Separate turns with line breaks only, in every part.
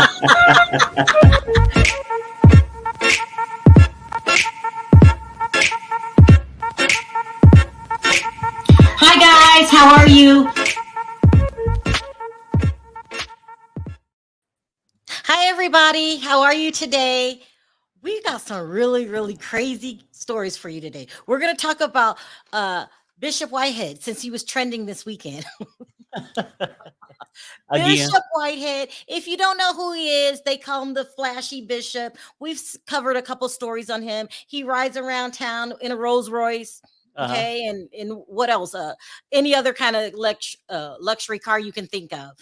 Hi guys, how are you? Hi everybody, how are you today? We got some really crazy stories for you today. We're going to talk about Bishop Whitehead since he was trending this weekend.
Again.
Bishop Whitehead. If you don't know who he is, they call him the flashy bishop. We've covered a couple stories on him. He rides around town in a Rolls Royce. Okay, and what else? Any other kind of luxury car you can think of.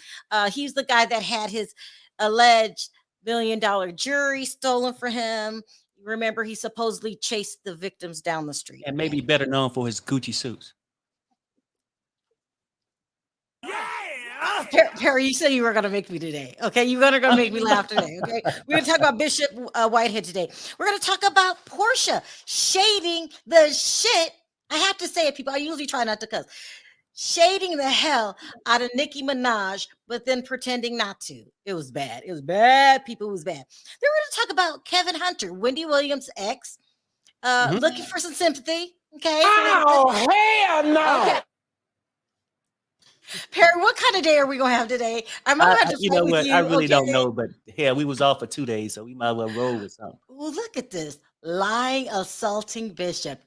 He's the guy that had his alleged $1 million jewelry stolen for him. Remember, he supposedly chased the victims down the street.
And maybe better known for his Gucci suits.
Perry, you said you were going to make me today. Okay, you're going to make me laugh today. Okay, we're going to talk about Bishop Whitehead today. We're going to talk about Porsha shading the shit. I have to say it, people. I usually try not to cuss. Shading the hell out of Nicki Minaj, but then pretending not to. It was bad. It was bad. People, it was bad. Then we're going to talk about Kevin Hunter, Wendy Williams' ex, looking for some sympathy. Okay.
Oh, hell no. Okay.
Perry, what kind of day are we gonna have today? I'm gonna have to
you know what?
you.
I really don't know, but hell, we was off for 2 days, so we might as well roll with something.
Well, look at this lying, assaulting bishop.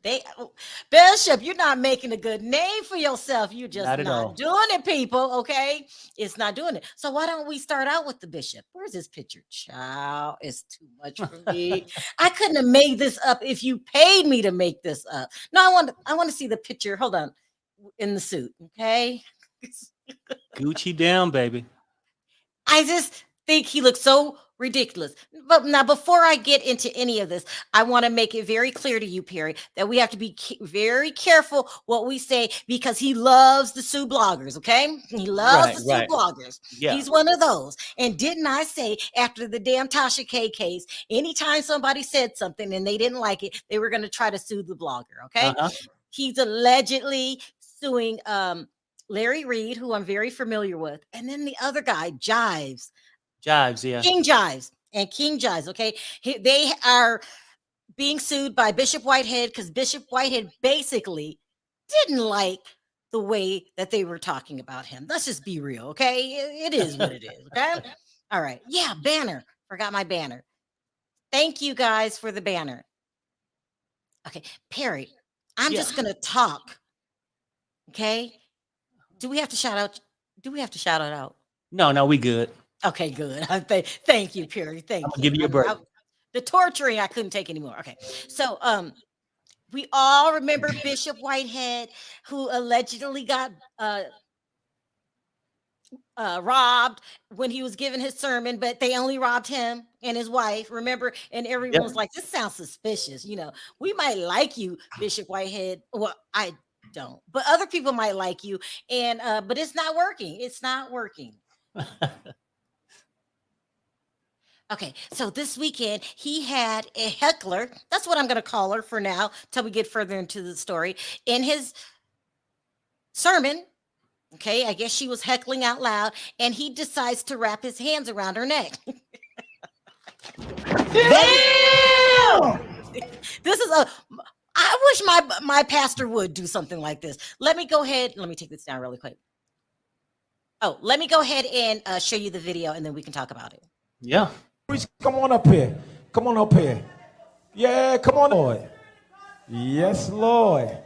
Bishop, you're not making a good name for yourself. You're just not doing it, people. Okay, it's not doing it. So why don't we start out with the bishop? Where's this picture? Child, it's too much for me. I couldn't have made this up if you paid me to make this up. No, I want to see the picture. Hold on, in the suit. Okay.
Gucci down, baby.
I just think he looks so ridiculous. But now, before I get into any of this, I want to make it very clear to you, Perry, that we have to be very careful what we say because he loves the Sue bloggers, okay? He loves the Sue bloggers. Yeah. He's one of those. And didn't I say after the damn Tasha K case, anytime somebody said something and they didn't like it, they were going to try to sue the blogger, okay? He's allegedly suing Larry Reid, who I'm very familiar with, and then the other guy, Jives,
yeah,
King Jives, okay, they are being sued by Bishop Whitehead because Bishop Whitehead basically didn't like the way that they were talking about him. Let's just be real, okay? It is what it is, okay? All right, yeah, banner. Forgot my banner. Thank you guys for the banner. Okay, Perry, I'm just gonna talk, okay? Do we have to shout out? Do we have to shout it out?
No, we good.
Okay, good. Thank you, Perry. Thank you.
I'll give you a break.
The torturing I couldn't take anymore. Okay, so we all remember Bishop Whitehead, who allegedly got robbed when he was giving his sermon, but they only robbed him and his wife. Remember, and everyone was like, "This sounds suspicious." You know, we might like you, Bishop Whitehead. Well, I don't, but other people might like you, and but it's not working. It's not working. Okay, so this weekend he had a heckler. That's what I'm going to call her for now till we get further into the story. In his sermon, okay, I guess she was heckling out loud, and he decides to wrap his hands around her neck.
Damn!
This is I wish my pastor would do something like this. Let me go ahead. Let me take this down really quick. Oh, let me go ahead and show you the video, and then we can talk about it.
Yeah.
Come on up here. Come on up here. Yeah, come on, Lord. Yes, Lord.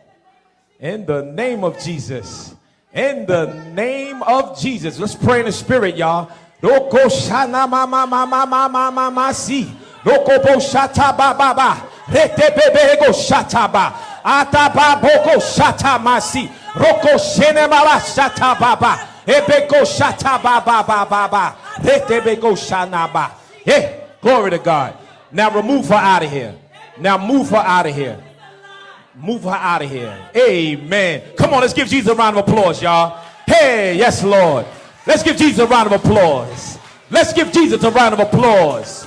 In the name of Jesus. In the name of Jesus. Let's pray in the spirit, y'all. Roko shana ma ma ma ma ma ma ma ma si. Roko bo shata ba ba ba. Rete bebe go shata ba. Ata ba boko shata ma si. Roko shene ma ba shata ba ba. Ebe go shata ba ba ba ba ba. Rete be go shana ba. Hey, glory to God. Now remove her out of here. Now move her out of here. Move her out of here. Amen. Come on, let's give Jesus a round of applause, y'all. Hey, yes, Lord. Let's give Jesus a round of applause. Let's give Jesus a round of applause.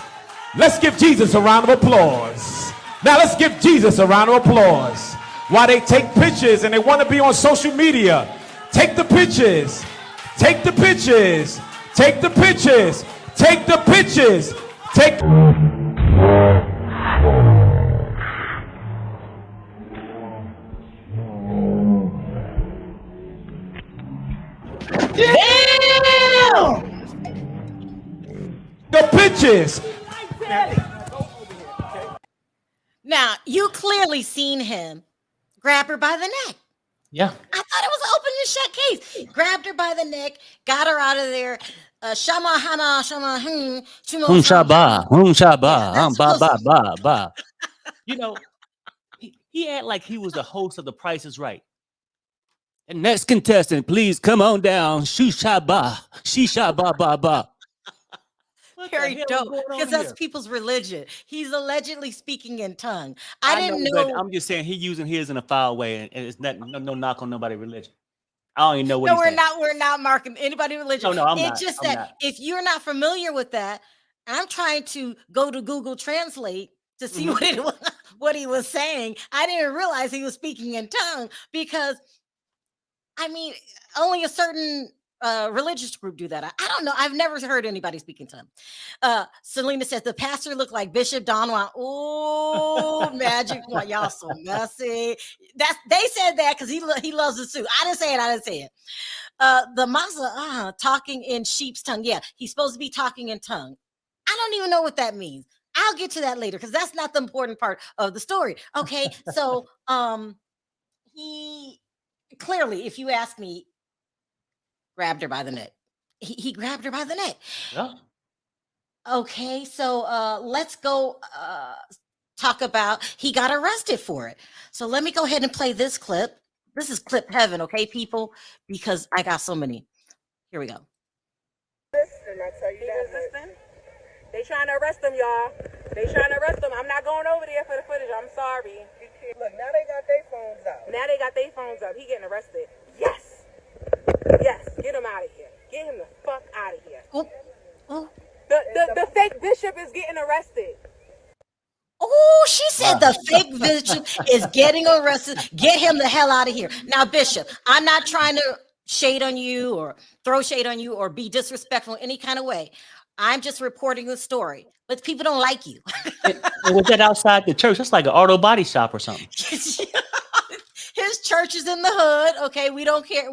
Let's give Jesus a round of applause. Now let's give Jesus a round of applause. While they take pictures and they want to be on social media, take the pictures. Take the pictures. Take the pictures. Take the pictures. Take. The pictures.
Now, you clearly seen him grab her by the neck.
Yeah.
I thought it was an open and shut case. He grabbed her by the neck, got her out of there. Shama hama shama
Shaba, shaba,
Yeah,
ba ba ba ba. You know, he act like he was the host of The Price is Right. And next contestant, please come on down. Shusha ba, shisha ba ba ba.
Very dope, because that's people's religion. He's allegedly speaking in tongue. I didn't know.
But I'm just saying he's using his in a foul way, and it's not no knock on nobody's religion. I don't even know what.
No,
he's saying.
we're not marking anybody's religion.
No, I'm not.
It's just that if you're not familiar with that, I'm trying to go to Google Translate to see what he was saying. I didn't realize he was speaking in tongue because, I mean, only a certain religious group do that. I don't know. I've never heard anybody speak in tongue. Selena says the pastor looked like Bishop Don Juan. Oh, magic one. Y'all so messy. They said that because he loves the suit. I didn't say it. The Maza talking in sheep's tongue. Yeah, he's supposed to be talking in tongue. I don't even know what that means. I'll get to that later because that's not the important part of the story. Okay, so he clearly, if you ask me, grabbed her by the neck. He grabbed her by the neck.
Yeah.
Okay, so let's go talk about he got arrested for it. So let me go ahead and play this clip. This is clip heaven, okay, people? Because I got so many. Here we go.
They trying to arrest them, y'all. They trying to arrest them. I'm not going over there for the footage. I'm sorry.
Look, now they got their phones out.
Now they got their phones up. He getting arrested. Yes. Yes. Get him out of here. Get him the fuck out of here.
Oh.
The fake bishop is getting arrested.
Oh, she said the fake bishop is getting arrested. Get him the hell out of here. Now, Bishop, I'm not trying to shade on you or throw shade on you or be disrespectful in any kind of way. I'm just reporting the story, but people don't like you.
And was that outside the church? That's like an auto body shop or something.
His church is in the hood. Okay, we don't care.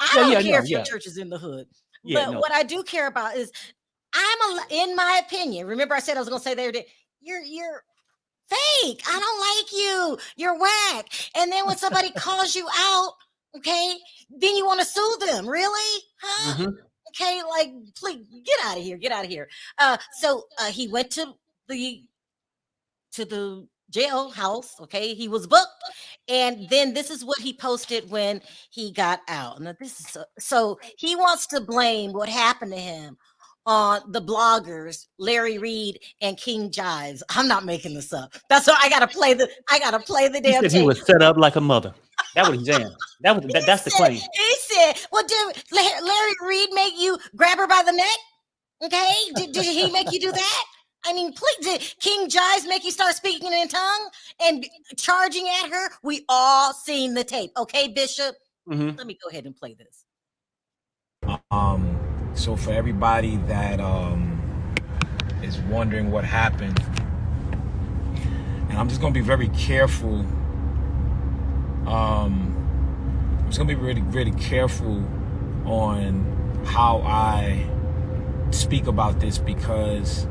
I don't care if your church is in the hood. But what I do care about is in my opinion, remember I said I was going to say there, you're fake. I don't like you. You're whack. And then when somebody calls you out, okay, then you want to sue them. Really? Huh? Mm-hmm. Okay, like, please get out of here. Get out of here. So he went to the jailhouse. Okay, he was booked, and then this is what he posted when he got out. Now this is so he wants to blame what happened to him on the bloggers Larry Reid and King Jives. I'm not making this up. That's why I gotta play the damn.
He said he was set up like a mother. That's what he's saying. That's the claim.
He said, "Well, did Larry Reid make you grab her by the neck? Okay, did he make you do that? I mean, please, did King Jives make you start speaking in tongue and charging at her? We all seen the tape, okay, Bishop? Mm-hmm. Let me go ahead and play this."
So for everybody that is wondering what happened, and I'm just gonna be very careful. I'm just gonna be really, really careful on how I speak about this because,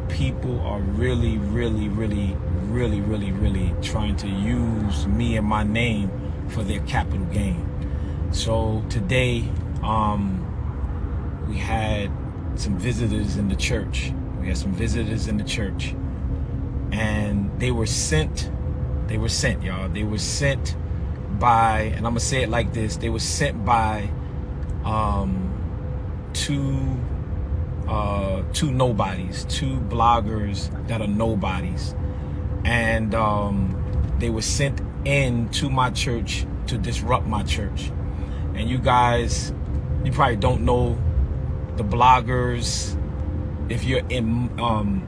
people are really, really, really, really, really, really trying to use me and my name for their capital gain. So today, we had some visitors in the church. And they were sent, y'all. They were sent by, and I'm gonna say it like this, they were sent by two nobodies, two bloggers that are nobodies. And they were sent in to my church to disrupt my church. And you guys, you probably don't know the bloggers. If you're in,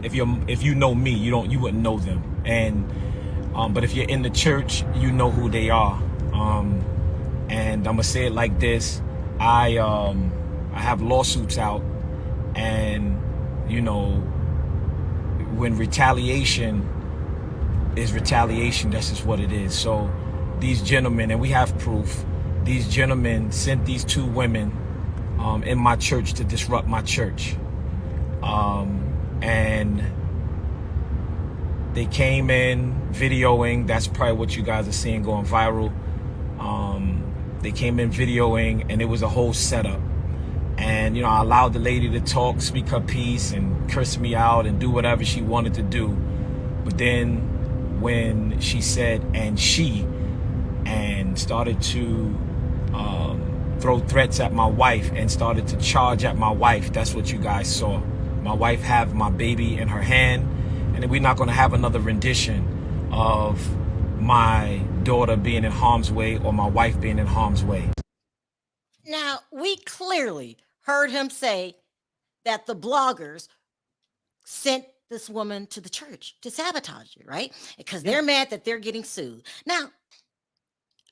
if you know me, you wouldn't know them. And but if you're in the church, you know who they are. And I'm gonna say it like this: I I have lawsuits out, and you know, when retaliation is retaliation, that's just what it is. So these gentlemen, and we have proof, these gentlemen sent these two women in my church to disrupt my church. And they came in videoing. That's probably what you guys are seeing going viral. They came in videoing, and it was a whole setup. And, you know, I allowed the lady to talk, speak her piece, and curse me out and do whatever she wanted to do. But then when she said, and started to throw threats at my wife and started to charge at my wife, that's what you guys saw. My wife have my baby in her hand, and we're not going to have another rendition of my daughter being in harm's way or my wife being in harm's way.
Now, we clearly heard him say that the bloggers sent this woman to the church to sabotage you, right? Because they're mad that they're getting sued. Now,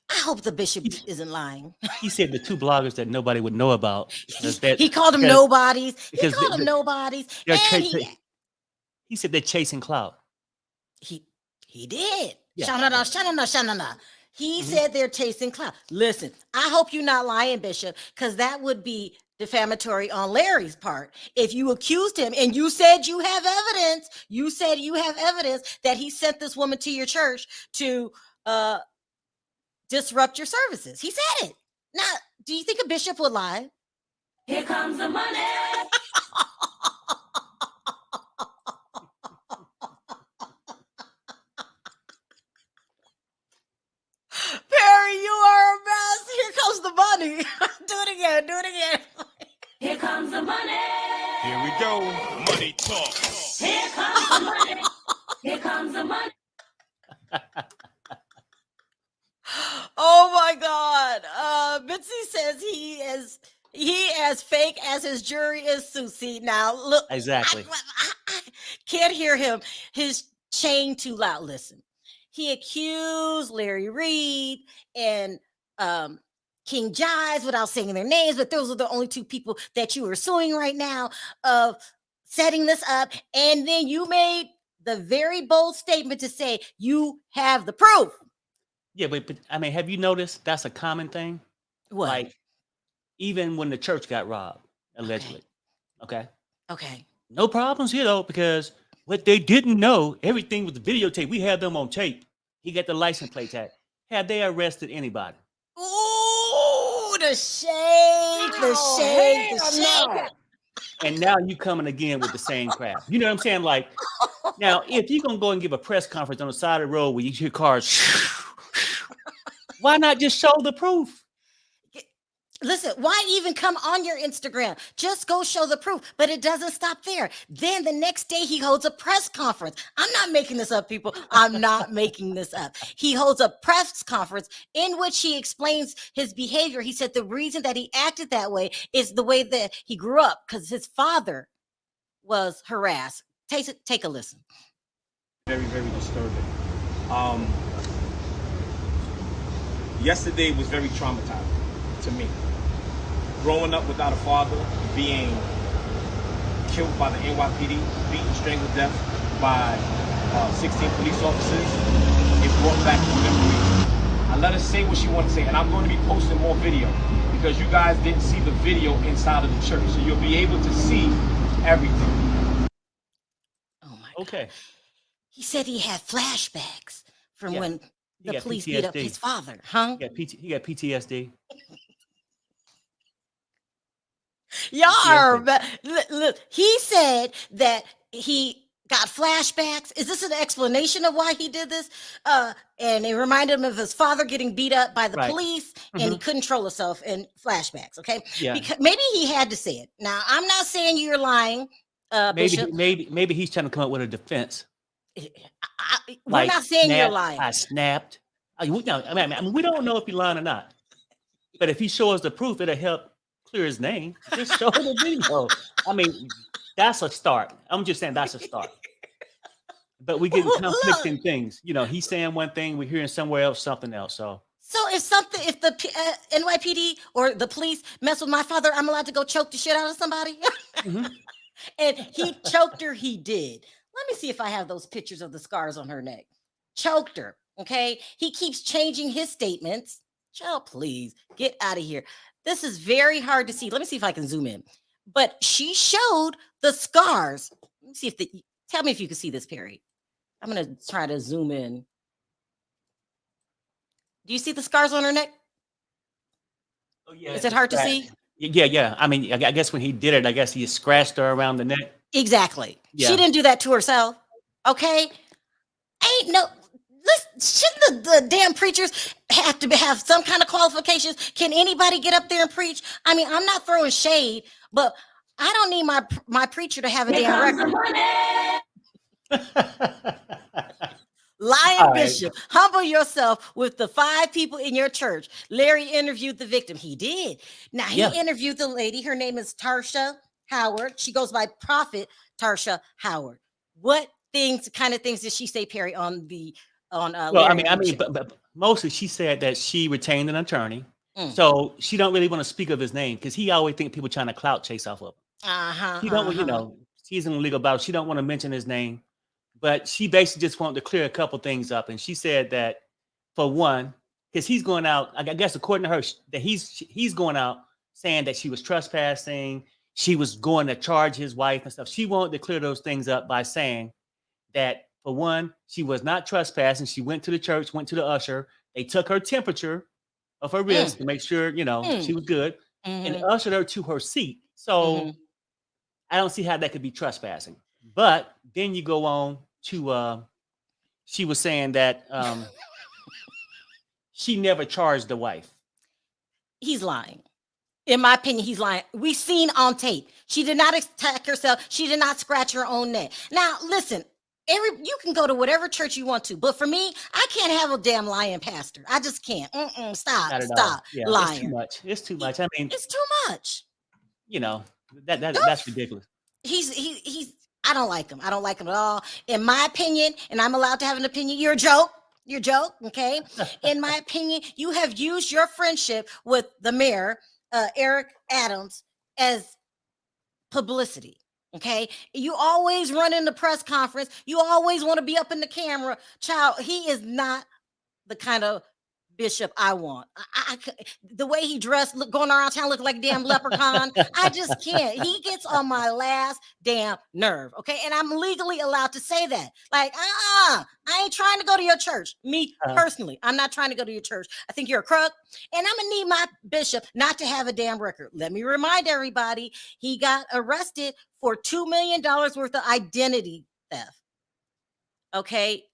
I hope the bishop isn't lying.
He said the two bloggers that nobody would know about.
He called them nobodies. He called them nobodies.
He said they're chasing clout.
He did.
Yeah.
Shanana. He said they're chasing clout. Listen, I hope you're not lying, Bishop, because that would be defamatory on Larry's part. If you accused him and you said you have evidence, that he sent this woman to your church to disrupt your services. He said it. Now, do you think a bishop would lie?
Here comes the money.
Perry, you are a mess. Here comes the money. Do it again.
Here comes the money.
Here we go. Money talk.
Here comes the money. Here comes the money.
Oh my God. Mitzi says he as fake as his jury is Susie. Now look.
Exactly.
I can't hear him. His chain too loud. Listen. He accused Larry Reid and King Jives without saying their names, but those are the only two people that you are suing right now of setting this up. And then you made the very bold statement to say you have the proof.
Yeah, but I mean, have you noticed that's a common thing?
What?
Like, even when the church got robbed, allegedly. Okay. No problems here, though, because what they didn't know, everything was videotaped. We had them on tape. He got the license plate tag. Have they arrested anybody?
Ooh, the shade.
And now you coming again with the same crap. You know what I'm saying? Like, now, if you're going to go and give a press conference on the side of the road where you hear cars, why not just show the proof?
Listen, why even come on your Instagram? Just go show the proof. But it doesn't stop there. Then the next day he holds a press conference. I'm not making this up, people. I'm not making this up. He holds a press conference in which he explains his behavior. He said the reason that he acted that way is the way that he grew up because his father was harassed. Take a listen.
Very, very disturbing. Yesterday was very traumatizing to me. Growing up without a father, being killed by the NYPD, beaten, strangled to death by 16 police officers, it brought back memories. I let her say what she wanted to say, and I'm going to be posting more video because you guys didn't see the video inside of the church, so you'll be able to see everything.
Oh my God.
Okay.
He said he had flashbacks from when the police
PTSD.
beat up his father, huh?
He got PTSD.
Y'all are, look, he said that he got flashbacks. Is this an explanation of why he did this? And it reminded him of his father getting beat up by the police and he couldn't control himself in flashbacks. Okay.
Yeah.
Because maybe he had to say it. Now, I'm not saying you're lying. Bishop.
Maybe he's trying to come up with a defense.
We're not saying you're lying.
I snapped. I mean, we don't know if he's lying or not. But if he shows the proof, it'll help clear his name. Just show the video. I mean, that's a start. I'm just saying that's a start. But we getting conflicting things. You know, he's saying one thing, we're hearing somewhere else something else. So
So if the NYPD or the police mess with my father, I'm allowed to go choke the shit out of somebody.
Mhm.
And he choked her. He did. Let me see if I have those pictures of the scars on her neck. Choked her. Okay. He keeps changing his statements. Child, please get out of here. This is very hard to see. Let me see if I can zoom in. But she showed the scars. Let me see if tell me if you can see this, Perry. I'm gonna try to zoom in. Do you see the scars on her neck?
Oh yeah,
Is it hard to see?
Yeah. I mean, I guess when he did it, I guess he scratched her around the neck.
Exactly.
Yeah.
She didn't do that to herself. Okay. Ain't no. Shouldn't the damn preachers have to have some kind of qualifications? Can anybody get up there and preach? I mean, I'm not throwing shade, but I don't need my preacher to have a
Here
damn
comes the
record.
money.
Lion
All right.
Bishop, humble yourself with the 5 people in your church. Larry interviewed the victim. He did. Now he
Yeah.
interviewed the lady. Her name is Tarsha Howard. She goes by Prophet Tarsha Howard. What kind of things did she say, Perry, on
Well,
Larry
I
Reid
mean,
show?
but mostly she said that she retained an attorney,
Mm.
so she don't really want to speak of his name because he always think people trying to clout chase off of him. She don't, she's in the legal battle. She don't want to mention his name, but she basically just wanted to clear a couple things up. And she said that, for one, because he's going out, I guess according to her, that he's going out saying that she was trespassing. She was going to charge his wife and stuff. She wanted to clear those things up by saying that, for one, she was not trespassing. She went to the church, went to the usher. They took her temperature of her wrist to make sure, she was good, and
Mhm.
ushered her to her seat. So
Mhm.
I don't see how that could be trespassing. But then you go on to, she was saying that she never charged the wife.
He's lying. In my opinion, he's lying. We've seen on tape. She did not attack herself. She did not scratch her own neck. Now, listen, you can go to whatever church you want to, but for me, I can't have a damn lying pastor. I just can't. Stop.
Not at all.
Stop.
Yeah, it's too
Lying.
much. It's too much. I mean,
It's too much.
that's ridiculous.
He's I don't like him. I don't like him at all. In my opinion, and I'm allowed to have an opinion, you're a joke. You're a joke, okay? In my opinion, you have used your friendship with the mayor, Eric Adams, as publicity. Okay, you always run in the press conference. You always want to be up in the camera. Child, he is not the kind of bishop I want. The way he dressed, going around town looking like a damn leprechaun. I just can't. He gets on my last damn nerve. Okay, and I'm legally allowed to say that. Like, I ain't trying to go to your church. Me personally, I'm not trying to go to your church. I think you're a crook, and I'm gonna need my bishop not to have a damn record. Let me remind everybody, he got arrested for $2 million worth of identity theft. Okay,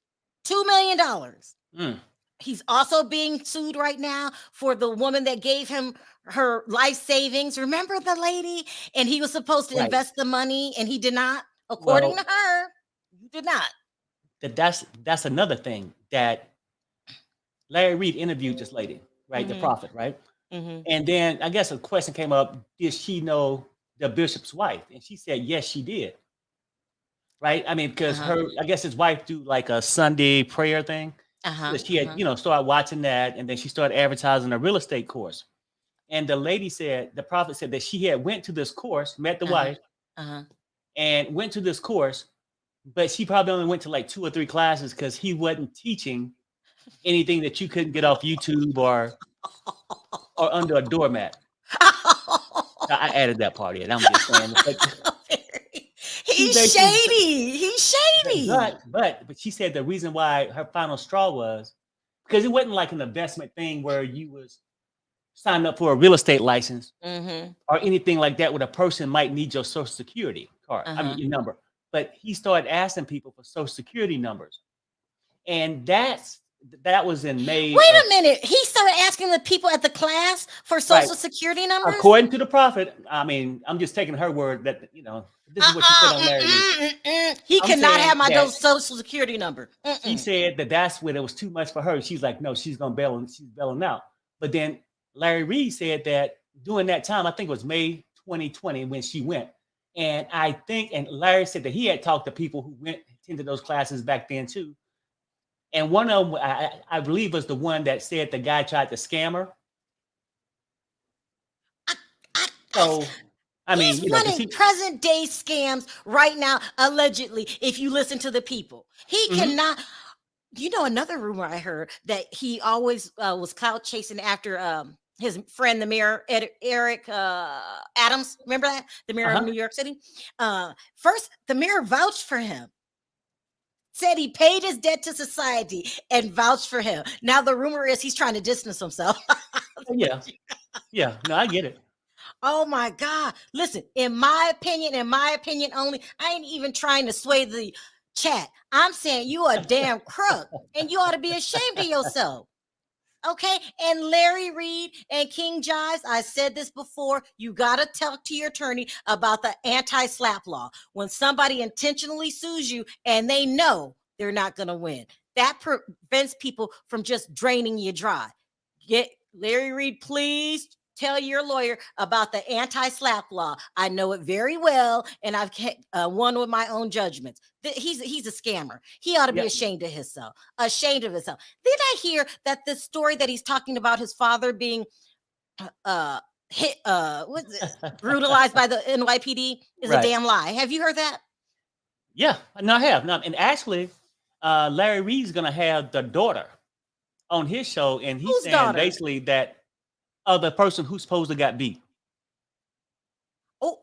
$2 million.
Mm.
He's also being sued right now for the woman that gave him her life savings. Remember the lady? And he was supposed to invest the money and he did not, according to her. He did not.
That's another thing that Larry Reid interviewed this lady, right? The prophet, right? And then I guess a question came up: did she know the bishop's wife? And she said yes, she did. Right? I mean, because I guess his wife do like a Sunday prayer thing. So she had, started watching that, and then she started advertising a real estate course. And the lady said, the prophet said that she had went to this course, met the wife, and went to this course, but she probably only went to like 2 or 3 classes because he wasn't teaching anything that you couldn't get off YouTube or under a doormat. I added that part in. I'm just saying.
He's shady. He's shady.
But she said the reason why her final straw was because it wasn't like an investment thing where you was signed up for a real estate license or anything like that, where a person might need your social security card. I mean, your number. But he started asking people for social security numbers, and that was in May.
Wait a minute. He started asking the people at the class for social security numbers?
According to the prophet. I mean, I'm just taking her word that, this is what she said on Larry.
He cannot have my social security number.
She said that's when it was too much for her. She's like, no, she's going to bail, and she's bailing out. But then Larry Reid said that during that time, I think it was May 2020 when she went. And and Larry said that he had talked to people who attended those classes back then too. And one of them, I believe, was the one that said the guy tried to scam her. So, I mean,
He's
you know, 'cause
running present day scams right now, allegedly, if you listen to the people. He cannot. You know, another rumor I heard that he always was clout chasing after his friend, the mayor, Eric Adams. Remember that? The mayor of New York City. First, the mayor vouched for him. Said he paid his debt to society and vouched for him. Now the rumor is he's trying to distance himself.
yeah, yeah. No, I get it.
Oh my God. Listen, in my opinion only, I ain't even trying to sway the chat. I'm saying you a damn crook and you ought to be ashamed of yourself. Okay. And Larry Reid and King Jives, I said this before. You got to talk to your attorney about the anti-slap law. When somebody intentionally sues you and they know they're not going to win, that prevents people from just draining you dry. Get Larry Reid, please tell your lawyer about the anti-slap law. I know it very well, and I've won with my own judgments. He's a scammer. He ought to be ashamed of himself. Ashamed of himself. Did I hear that the story that he's talking about his father being brutalized by the NYPD is a damn lie? Have you heard that?
Yeah, no, I have. No, and actually, Larry Reid's gonna have the daughter on his show, and he's saying basically that the person who's supposed to got beat.
Oh,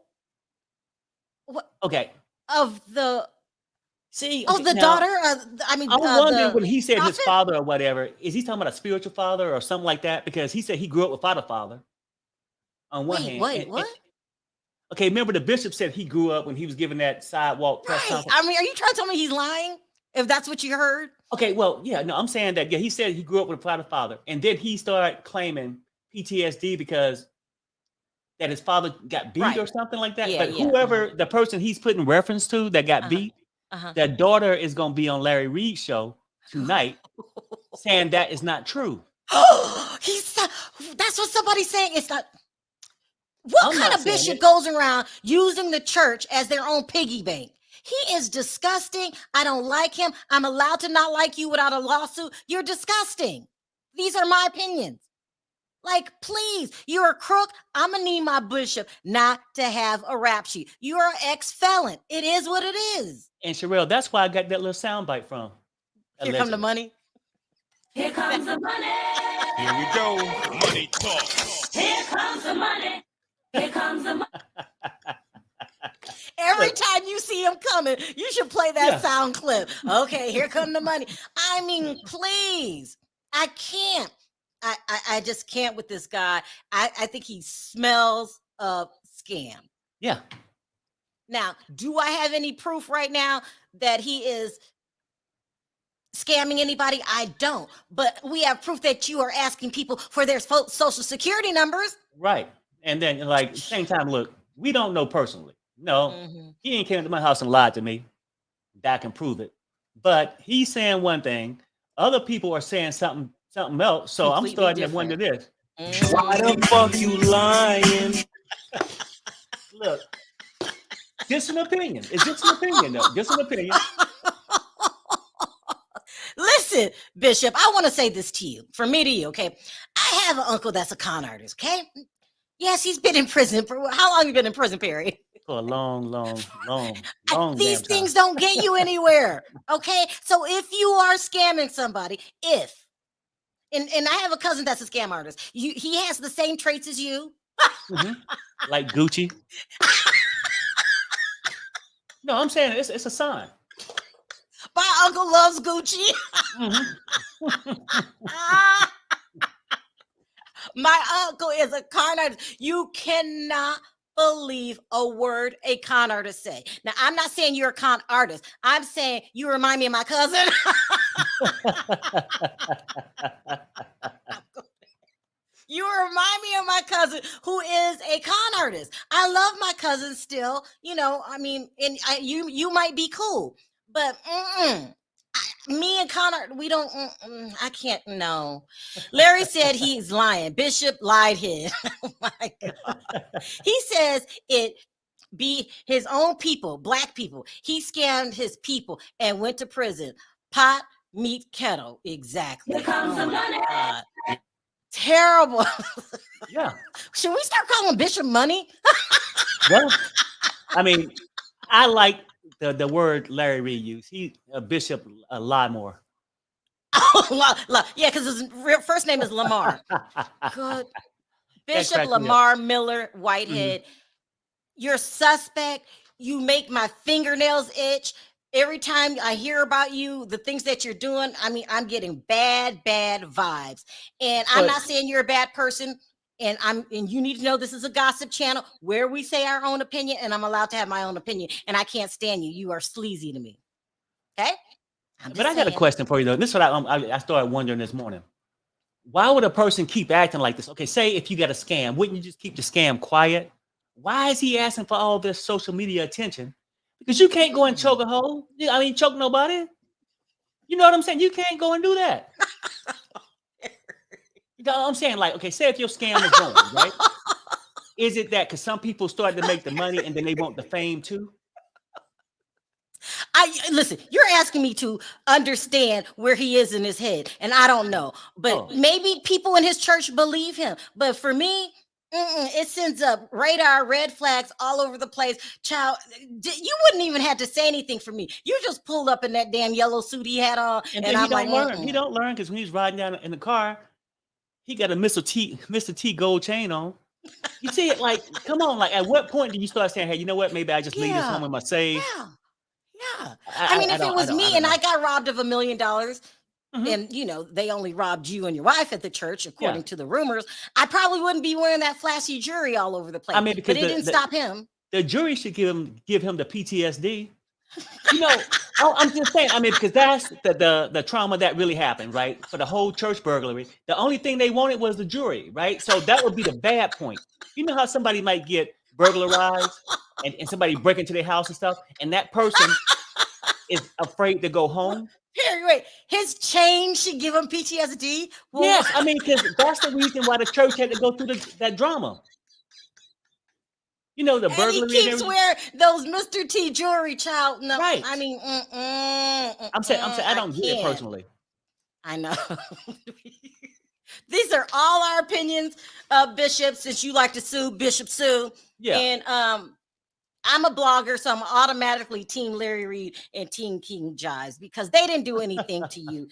what?
Okay.
Of the
now,
daughter. I mean,
I'm wondering when he said his father or whatever, is he talking about a spiritual father or something like that? Because he said he grew up without a father. On one hand,
what?
Okay, remember the bishop said he grew up when he was giving that sidewalk press conference.
I mean, are you trying to tell me he's lying? If that's what you heard?
Okay, well, yeah, no, I'm saying that he said he grew up without a father, and then he started claiming PTSD because that his father got beat or something like that. But whoever the person he's putting reference to that got beat, that daughter is going to be on Larry Reid's show tonight, saying that is not true.
That's what somebody's saying. It's not. What kind of bishop goes around using the church as their own piggy bank? He is disgusting. I don't like him. I'm allowed to not like you without a lawsuit. You're disgusting. These are my opinions. Like, please, you're a crook. I'm going to need my bishop not to have a rap sheet. You're an ex-felon. It is what it is.
And Sharrell, that's why I got that little soundbite from.
Here come the money.
Here comes the money.
Here we go. Money talk.
Here comes the money. Here comes the money.
Every time you see him coming, you should play that sound clip. Okay, here come the money. I mean, please. I can't. I just can't with this guy. I think he smells of scam.
Yeah.
Now, do I have any proof right now that he is scamming anybody? I don't. But we have proof that you are asking people for their social security numbers.
Right. And then, like, at the same time, look, we don't know personally. No, he ain't came to my house and lied to me. That can prove it. But he's saying one thing. Other people are saying something else. So completely I'm starting to wonder this.
Why the fuck you lying?
Look, just an opinion. It's just an opinion, though. Just an opinion.
Listen, Bishop, I want to say this to you, from me to you, okay? I have an uncle that's a con artist, okay? Yes, he's been in prison. For how long have you been in prison, Perry?
For a long.
These things don't get you anywhere, okay? So if you are scamming somebody, and I have a cousin that's a scam artist. He has the same traits as you.
Like Gucci. No, I'm saying it's a sign.
My uncle loves Gucci. My uncle is a con artist. You cannot believe a word a con artist say. Now, I'm not saying you're a con artist. I'm saying you remind me of my cousin. You remind me of my cousin who is a con artist. I love my cousin still. You know, I mean, and you might be cool, but me and Connor, we don't. I can't. No. Larry said he's lying. Bishop lied him. Oh my God. He says it be his own people, black people. He scammed his people and went to prison. Pot Meat kettle, exactly.
Here comes the money.
God. Terrible.
Yeah.
Should we start calling Bishop money?
Well, I mean, I like the word Larry Reid used. He a bishop a lot more.
Yeah, because his real first name is Lamar. Good. Bishop
cracked me up.
Lamar Miller
Mhm.
Whitehead. You're suspect. You make my fingernails itch. Every time I hear about you, the things that you're doing, I mean, I'm getting bad vibes. And I'm
But-
not saying you're a bad person. And you need to know this is a gossip channel where we say our own opinion, and I'm allowed to have my own opinion. And I can't stand you. You are sleazy to me. Okay?
But I got a question for you though. This is what I started wondering this morning. Why would a person keep acting like this? Okay, say if you got a scam, wouldn't you just keep the scam quiet? Why is he asking for all this social media attention? Because you can't go and choke a hoe. I mean, choke nobody. You know what I'm saying? You can't go and do that. You know what I'm saying? Like, okay, say if your scam is going, right? Is it that because some people started to make the money and then they want the fame too?
Listen, you're asking me to understand where he is in his head, and I don't know. But maybe people in his church believe him. But for me, it sends up radar red flags all over the place. Child, you wouldn't even have to say anything for me. You just pulled up in that damn yellow suit he had on,
And
and
then
I'm
he don't
like,
learn. He don't learn because when he's riding down in the car, he got a Mr. T gold chain on. You see it like, come on, like at what point do you start saying, hey, you know what? Maybe I just leave this home in my safe.
Yeah. I mean, if it was me and I got robbed of $1 million, and they only robbed you and your wife at the church, according to the rumors, I probably wouldn't be wearing that flashy jewelry all over the place.
I mean, because
but it didn't stop him.
The jury should give him the PTSD. I'm just saying. I mean, because that's the trauma that really happened, right? For the whole church burglary, the only thing they wanted was the jury, right? So that would be the bad point. You know how somebody might get burglarized and somebody break into their house and stuff, and that person is afraid to go home.
Wait, his chain should give him PTSD?
Well, yes, I mean, because that's the reason why the church had to go through that drama. The burglary.
And he keeps wearing those Mr. T jewelry, child. No,
right.
I mean,
I'm saying, I don't get it personally. I
know. These are all our opinions, Bishop, since you like to sue, Bishop Sue.
Yeah.
And I'm a blogger, so I'm automatically Team Larry Reid and Team King Jives because they didn't do anything to you.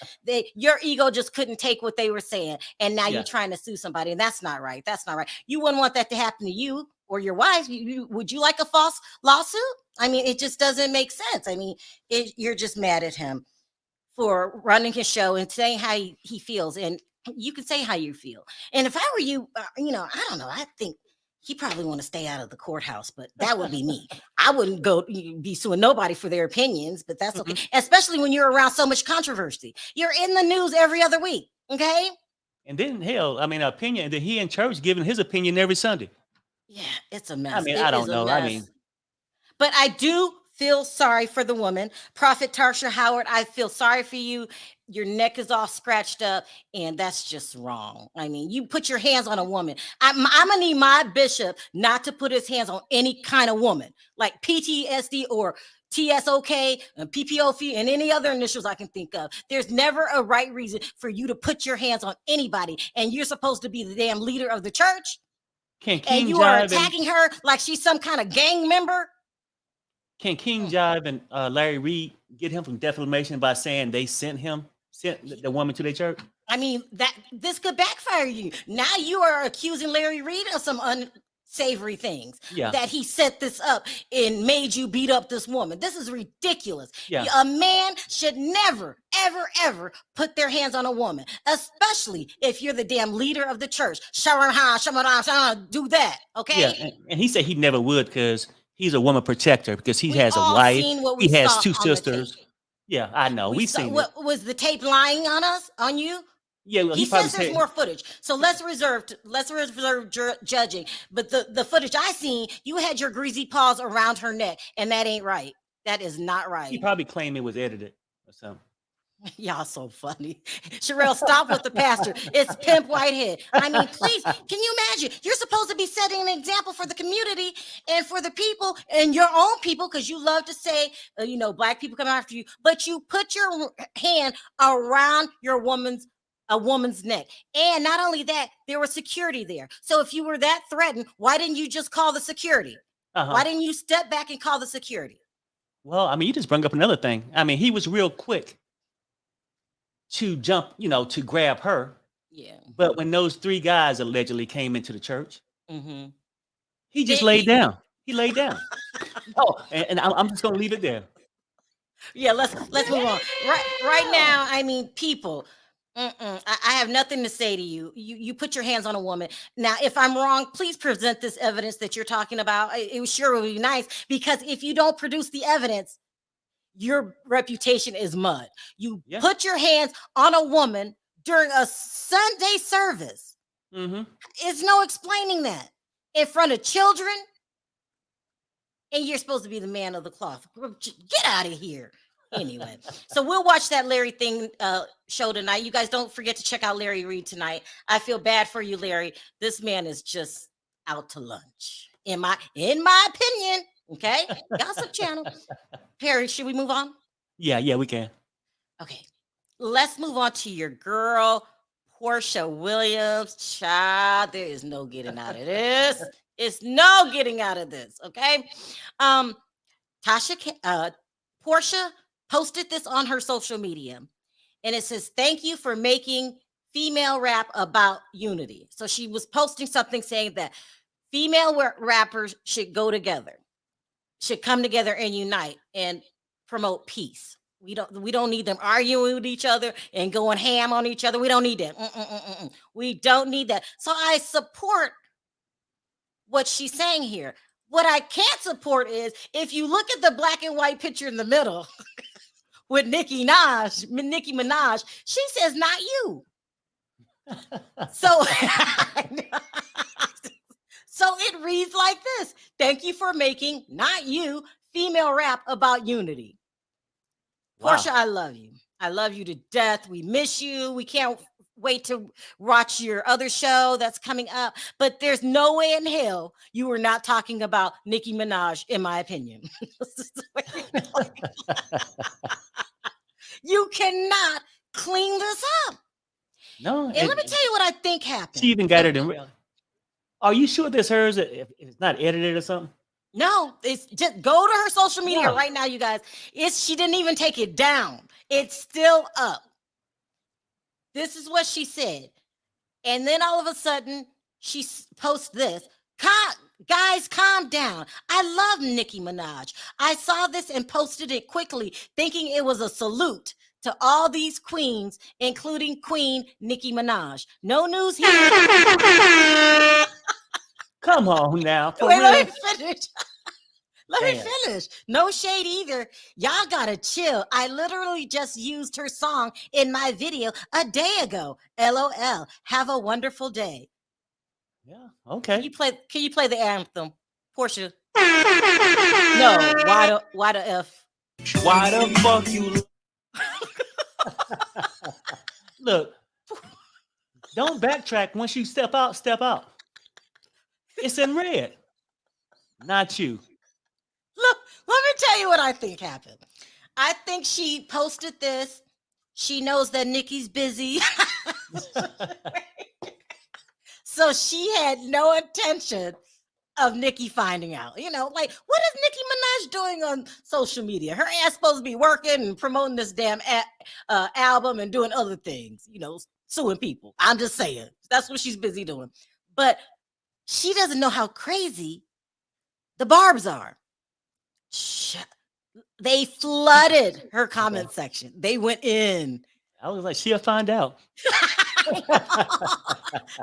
Your ego just couldn't take what they were saying, and now you're trying to sue somebody, and that's not right. That's not right. You wouldn't want that to happen to you or your wife. Would you like a false lawsuit? I mean, it just doesn't make sense. I mean, you're just mad at him for running his show and saying how he feels, and you can say how you feel. And if I were you, I don't know. I think he probably want to stay out of the courthouse, but that would be me. I wouldn't go be suing nobody for their opinions, but that's okay. Especially when you're around so much controversy. You're in the news every other week, okay?
And then hell, I mean, opinion. That he in church giving his opinion every Sunday.
Yeah, it's a mess.
I mean, I don't know. I mean,
but I do feel sorry for the woman. Prophet Tarsha Howard, I feel sorry for you. Your neck is all scratched up, and that's just wrong. I mean, you put your hands on a woman. I'm gonna need my bishop not to put his hands on any kind of woman, like PTSD or TSOK and PPOF and any other initials I can think of. There's never a right reason for you to put your hands on anybody, and you're supposed to be the damn leader of the church. And you are attacking her like she's some kind of gang member.
Can King Jive and Larry Reid get him from defamation by saying they sent the woman to their church?
I mean, this could backfire you. Now you are accusing Larry Reid of some unsavory things.
Yeah.
That he set this up and made you beat up this woman. This is ridiculous.
Yeah.
A man should never, ever, ever put their hands on a woman, especially if you're the damn leader of the church. Do that, okay?
Yeah, and he said he never would because he's a woman protector because he has a wife. He has 2 sisters. Yeah, I know. We've seen it.
Was the tape lying on us, on you?
Yeah, well,
he says there's more footage, so let's reserve judging. But the footage I seen, you had your greasy paws around her neck, and that ain't right. That is not right.
He probably claimed it was edited or something.
Y'all so funny. Sharrell, stop with the pastor. It's Pimp Whitehead. I mean, please, can you imagine? You're supposed to be setting an example for the community and for the people and your own people, because you love to say, black people come after you, but you put your hand around a woman's neck. And not only that, there was security there. So if you were that threatened, why didn't you just call the security? Why didn't you step back and call the security?
Well, I mean, you just bring up another thing. I mean, he was real quick to jump, to grab her.
Yeah.
But when those 3 guys allegedly came into the church,
Mm-hmm.
he just laid down. He laid down. And I'm just gonna leave it there.
Yeah, let's move on. Right now, I mean, people. I have nothing to say to you. You put your hands on a woman. Now, if I'm wrong, please present this evidence that you're talking about. It sure would be nice, because if you don't produce the evidence, your reputation is mud. You put your hands on a woman during a Sunday service.
Mm-hmm.
There's no explaining that in front of children. And you're supposed to be the man of the cloth. Get out of here. Anyway, so we'll watch that Larry thing show tonight. You guys don't forget to check out Larry Reid tonight. I feel bad for you, Larry. This man is just out to lunch, in my opinion. Okay, Gossip Channel. Perry, should we move on?
Yeah, we can.
Okay, let's move on to your girl, Porsha Williams. Child, there is no getting out of this. It's no getting out of this. Okay, Porsha posted this on her social media, and it says, "Thank you for making female rap about unity." So she was posting something saying that female rappers should go together, should come together and unite and promote peace. We don't need them arguing with each other and going ham on each other. We don't need that. We don't need that. So I support what she's saying here. What I can't support is if you look at the black and white picture in the middle with Nicki Minaj, she says, "Not you." So, so it reads like this: "Thank you for making, not you, female rap about unity." Wow. Porsha, I love you. I love you to death. We miss you. We can't wait to watch your other show that's coming up. But there's no way in hell you were not talking about Nicki Minaj, in my opinion. You cannot clean this up.
No.
And let me tell you what I think happened.
She even got it in real. Are you sure this hers? If it's not edited or something?
No, it's just go to her social media right now, you guys. She didn't even take it down. It's still up. This is what she said. And then all of a sudden, she posts this. Guys, calm down. I love Nicki Minaj. I saw this and posted it quickly, thinking it was a salute to all these queens, including Queen Nicki Minaj. No news here.
Come on now.
Wait, let me finish. Let me finish. No shade either. Y'all gotta chill. I literally just used her song in my video a day ago. LOL. Have a wonderful day.
Yeah. Okay.
Can you play the anthem, Porsha? No. Why the F?
Why the fuck you?
Look. Don't backtrack. Once you step out, step out. It's in red. Not you.
Look, let me tell you what I think happened. I think she posted this. She knows that Nicki's busy. So she had no intention of Nicki finding out. Like, what is Nicki Minaj doing on social media? Her ass supposed to be working and promoting this damn album and doing other things, suing people. I'm just saying. That's what she's busy doing. But she doesn't know how crazy the Barbs are. They flooded her comment section. They went in.
I was like, she'll find out.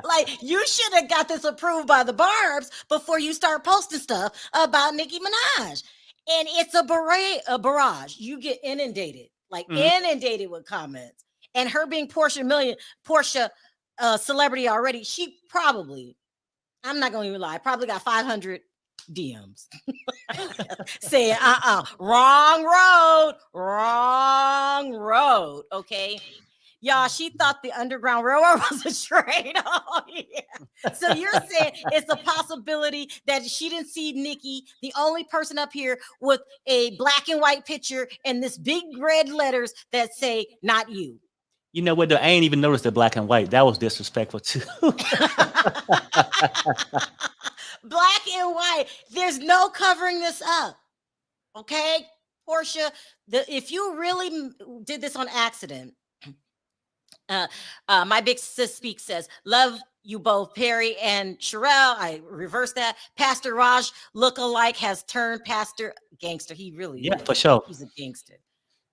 Like, you should have got this approved by the Barbs before you start posting stuff about Nicki Minaj. And it's a barrage. You get inundated, inundated with comments. And her being Porsha celebrity already, she probably, I'm not going to even lie, probably got 500 DMs. Saying, wrong road. Okay. Y'all, she thought the Underground Railroad was a trade. Oh, yeah. So you're saying it's a possibility that she didn't see Nicki, the only person up here with a black and white picture and this big red letters that say, not you.
You know what? Though? I ain't even noticed the black and white. That was disrespectful too.
Black and white. There's no covering this up. Okay, Porsha, if you really did this on accident, my big sis speak says, love you both, Perry and Sharrell. I reverse that. Pastor Raj lookalike has turned Pastor gangster. He really is.
For sure.
He's a gangster.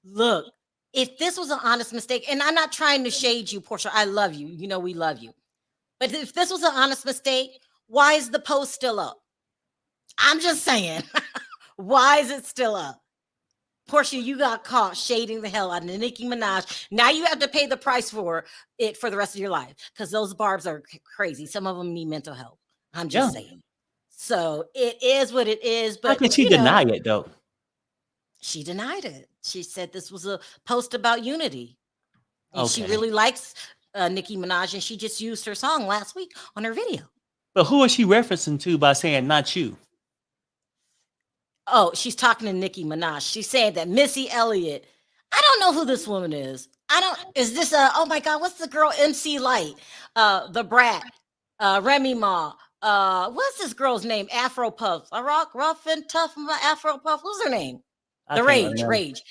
Look, if this was an honest mistake, and I'm not trying to shade you, Porsha, I love you. You know we love you. But if this was an honest mistake, why is the post still up? I'm just saying. Why is it still up? Porsha, you got caught shading the hell out of Nicki Minaj. Now you have to pay the price for it for the rest of your life because those barbs are crazy. Some of them need mental help. I'm just saying. So it is what it is. But
how can she deny it though?
She denied it. She said this was a post about unity. And she
Okay.
really likes Nicki Minaj, and she just used her song last week on her video.
But who is she referencing to by saying not you?
Oh, she's talking to Nicki Minaj. She's saying that Missy Elliott. I don't know who this woman is. Is this oh my God, what's the girl MC Light? The Brat, Remy Ma. What's this girl's name? Afro Puff. I rock rough and tough. Afro Puff. What's her name? The Rage.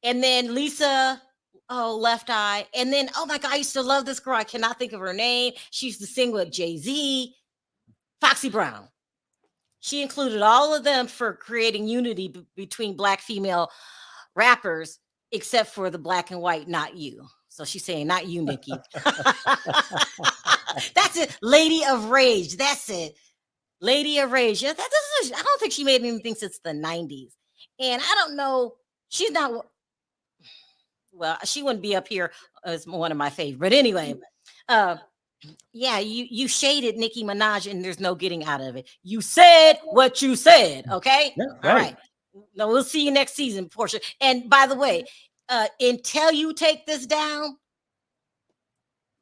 And then Lisa, Left Eye. And then, oh my God, I used to love this girl. I cannot think of her name. She used to sing with Jay-Z. Foxy Brown. She included all of them for creating unity between black female rappers, except for the black and white, not you. So she's saying, not you, Nicki. That's it. Lady of Rage. That's it. Lady of Rage. Yeah, I don't think she made anything since the 90s. And I don't know. She's not. Well, she wouldn't be up here as one of my favorites. But anyway, yeah, you shaded Nicki Minaj and there's no getting out of it. You said what you said, okay?
Yeah,
all right. No, we'll see you next season, Porsha. And by the way, until you take this down,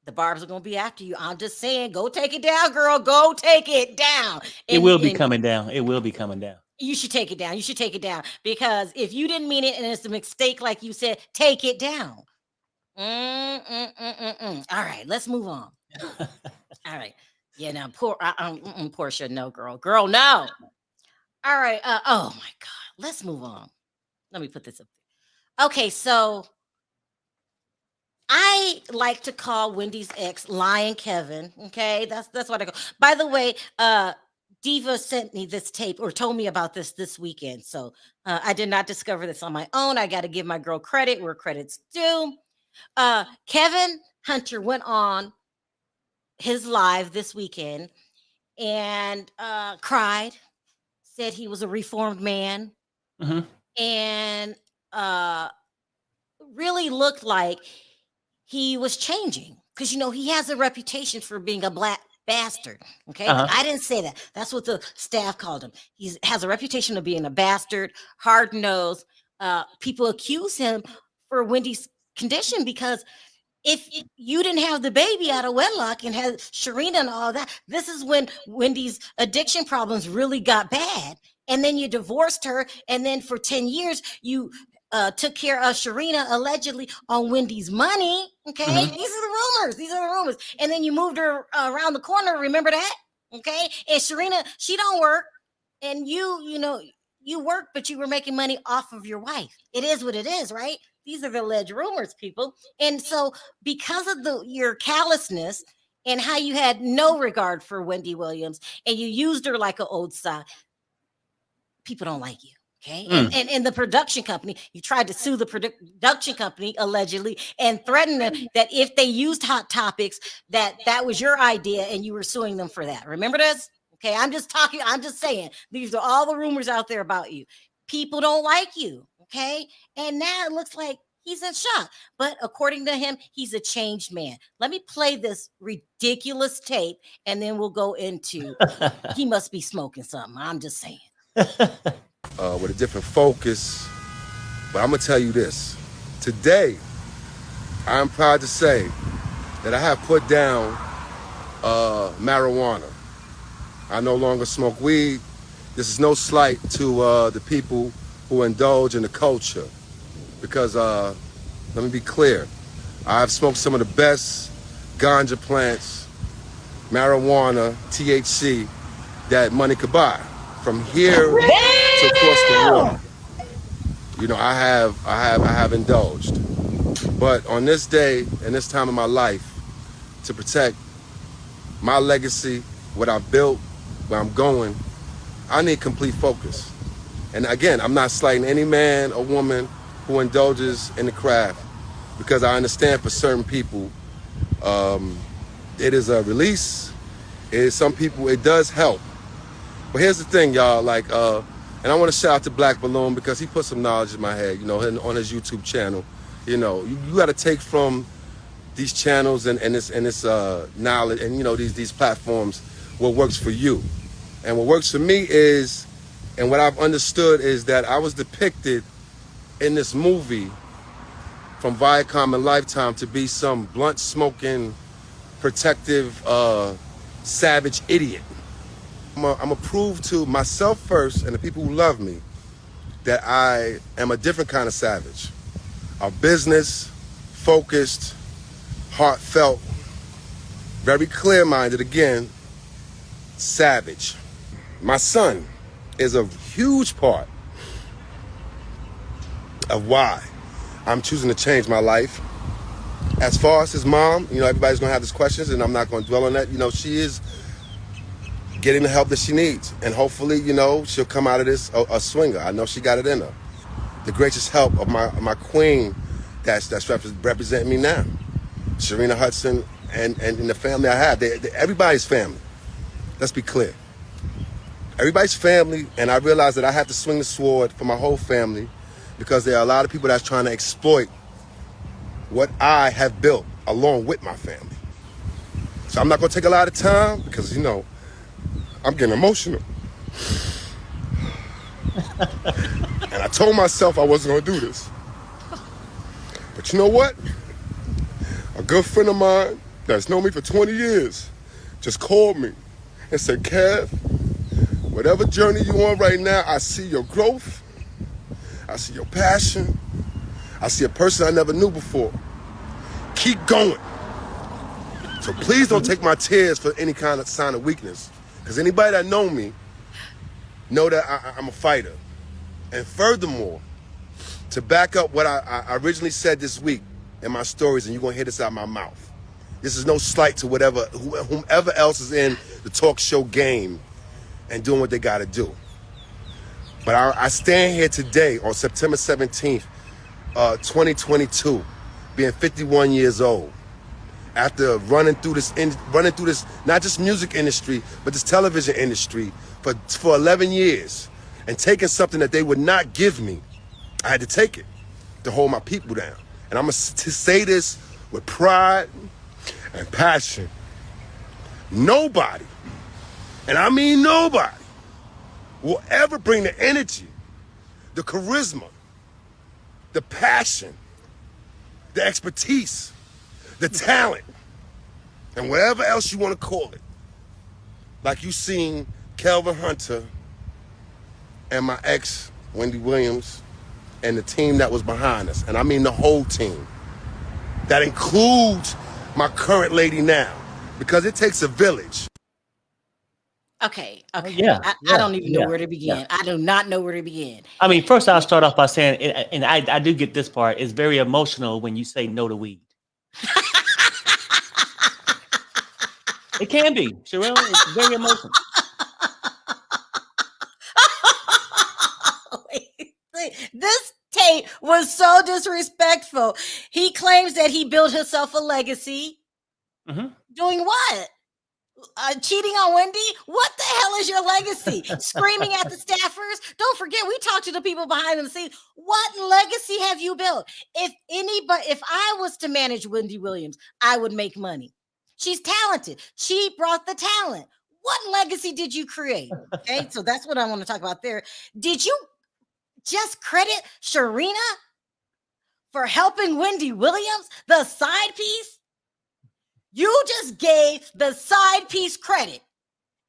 the barbs are going to be after you. I'm just saying, go take it down, girl. Go take it down.
It will be coming down. It will be coming down.
You should take it down. You should take it down because if you didn't mean it and it's a mistake, like you said, take it down. All right, let's move on. All right. Yeah, now Porsha, no, girl, no. All right. Oh my God, let's move on. Let me put this up. Okay, so I like to call Wendy's ex Lion Kevin. Okay, that's what I go. By the way, Diva sent me this tape or told me about this weekend. So I did not discover this on my own. I got to give my girl credit where credit's due. Kevin Hunter went on his live this weekend and cried, said he was a reformed man, and really looked like he was changing because he has a reputation for being a black bastard. Okay, I didn't say that. That's what the staff called him. He has a reputation of being a bastard, hard-nosed. People accuse him for Wendy's condition because if you didn't have the baby out of wedlock and had Sharrell and all that, this is when Wendy's addiction problems really got bad. And then you divorced her. And then for 10 years, you took care of Sharrell allegedly on Wendy's money. Okay. These are the rumors. And then you moved her around the corner. Remember that? Okay. And Sharrell, she don't work. And you work, but you were making money off of your wife. It is what it is, right? These are the alleged rumors, people. And so because of your callousness and how you had no regard for Wendy Williams and you used her like an old sock, people don't like you. Okay. And the production company, you tried to sue the production company allegedly and threaten them that if they used Hot Topics, that was your idea and you were suing them for that. Remember this? Okay. I'm just saying, these are all the rumors out there about you. People don't like you. Okay. And now it looks like he's in shock. But according to him, he's a changed man. Let me play this ridiculous tape, and then we'll go into he must be smoking something. I'm just saying.
With a different focus. But I'm gonna tell you this. Today, I'm proud to say that I have put down marijuana. I no longer smoke weed. This is no slight to the people who indulge in the culture. Because let me be clear, I've smoked some of the best ganja plants, marijuana, THC that money could buy. From here to across the water. You know, I have indulged. But on this day and this time of my life, to protect my legacy, what I've built, where I'm going, I need complete focus. And again, I'm not slighting any man or woman who indulges in the craft, because I understand for certain people, it is a release. Some people, it does help. But here's the thing, y'all, like, and I want to shout out to Black Balloon because he put some knowledge in my head, you know, on his YouTube channel. You know, you got to take from these channels and this knowledge and, you know, these platforms what works for you. And what works for me is, and what I've understood is that I was depicted in this movie from Viacom and Lifetime to be some blunt smoking, protective, savage idiot. I'm gonna prove to myself first and the people who love me that I am a different kind of savage. A business, focused, heartfelt, very clear-minded, again, savage. My son is a huge part of why I'm choosing to change my life. As far as his mom, you know, everybody's gonna have these questions and I'm not gonna dwell on that. You know, she is getting the help that she needs. And hopefully, you know, she'll come out of this a swinger. I know she got it in her. The gracious help of my queen that's representing me now. Sharina Hudson and the family I have. Everybody's family. Let's be clear. Everybody's family, and I realize that I have to swing the sword for my whole family because there are a lot of people that's trying to exploit what I have built along with my family. So I'm not gonna take a lot of time because, you know, I'm getting emotional. And I told myself I wasn't gonna do this. But you know what? A good friend of mine that's known me for 20 years just called me and said, Kev, whatever journey you're on right now, I see your growth. I see your passion. I see a person I never knew before. Keep going. So please don't take my tears for any kind of sign of weakness. Because anybody that know me know that I'm a fighter. And furthermore, to back up what I originally said this week in my stories, and you're going to hear this out of my mouth. This is no slight to whomever else is in the talk show game and doing what they got to do. But I stand here today on September 17th, 2022, being 51 years old. After running through this, not just music industry, but this television industry for 11 years, and taking something that they would not give me, I had to take it to hold my people down. And I'm gonna say this with pride and passion. Nobody, and I mean nobody, will ever bring the energy, the charisma, the passion, the expertise, the talent, and whatever else you want to call it. Like you seen Kelvin Hunter and my ex, Wendy Williams, and the team that was behind us. And I mean the whole team. That includes my current lady now. Because it takes a village.
Okay.
Yeah,
I don't even know where to begin. I do not know where to begin.
I mean, first I'll start off by saying, and I do get this part, it's very emotional when you say no to weed. It can be, Sharrell. It's very emotional.
This tape was so disrespectful. He claims that he built himself a legacy.
Mm-hmm.
Doing what? cheating on Wendy? What the hell is your legacy? Screaming at the staffers? Don't forget, we talked to the people behind the scenes. What legacy have you built? If I was to manage Wendy Williams, I would make money. She's talented. She brought the talent. What legacy did you create? Okay, so that's what I want to talk about there. Did you just credit Sharrina for helping Wendy Williams, the side piece? You just gave the side piece credit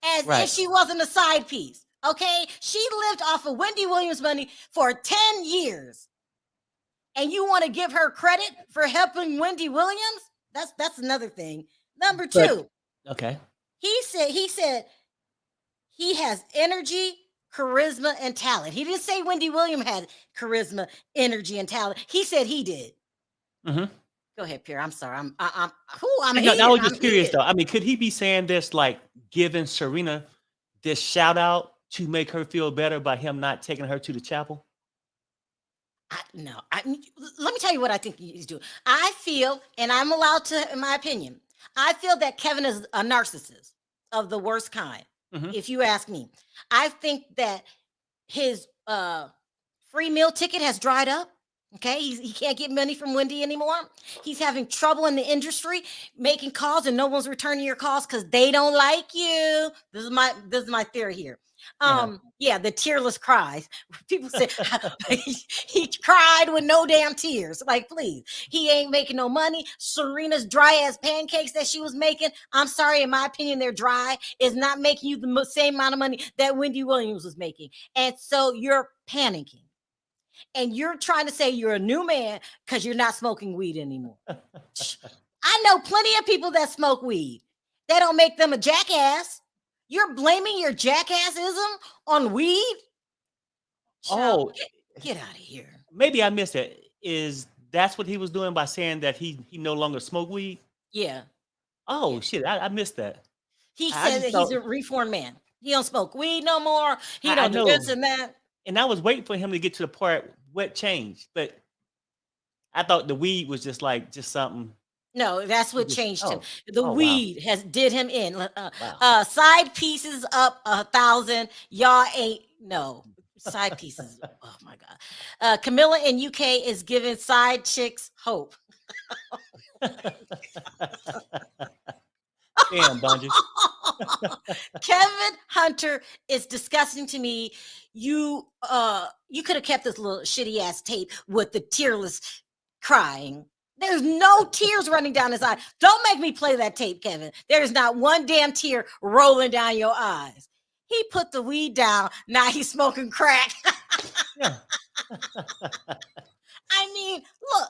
as if she wasn't a side piece. Okay, she lived off of Wendy Williams' money for 10 years, and you want to give her credit for helping Wendy Williams? That's another thing. Number two.
Okay.
He said he has energy, charisma, and talent. He didn't say Wendy Williams had charisma, energy, and talent. He said he did.
Mm-hmm.
Go ahead, Pierre. I'm sorry. I'm
I was just curious though. I mean, could he be saying this like giving Sharrina this shout out to make her feel better by him not taking her to the chapel?
No. Let me tell you what I think he's doing. I feel, and I'm allowed to, in my opinion, I feel that Kevin is a narcissist of the worst kind.
Mm-hmm.
If you ask me, I think that his free meal ticket has dried up. Okay, he can't get money from Wendy anymore. He's having trouble in the industry, making calls, and no one's returning your calls because they don't like you. This is my theory here. Yeah, the tearless cries. People say he cried with no damn tears. Like, please, he ain't making no money. Serena's dry ass pancakes that she was making, I'm sorry, in my opinion, they're dry. Is not making you the same amount of money that Wendy Williams was making, and so you're panicking. And you're trying to say you're a new man because you're not smoking weed anymore. I know plenty of people that smoke weed. That don't make them a jackass. You're blaming your jackassism on weed? Child, get out of here.
Maybe I missed it. Is that's what he was doing by saying that he no longer smoked weed?
Yeah.
Oh, shit. I missed that.
He said that he's a reformed man. He don't smoke weed no more. He don't do this and that.
And I was waiting for him to get to the part what changed, but I thought the weed was just something.
No, that's what changed him. The weed did him in. Side pieces up 1,000. Y'all ain't side pieces. Oh my God. Camilla in UK is giving side chicks hope.
Damn, Bungie.
Kevin Hunter is disgusting to me. You could have kept this little shitty ass tape with the tearless crying. There's no tears running down his eye. Don't make me play that tape, Kevin. There's not one damn tear rolling down your eyes. He put the weed down. Now he's smoking crack.
Yeah.
I mean, look.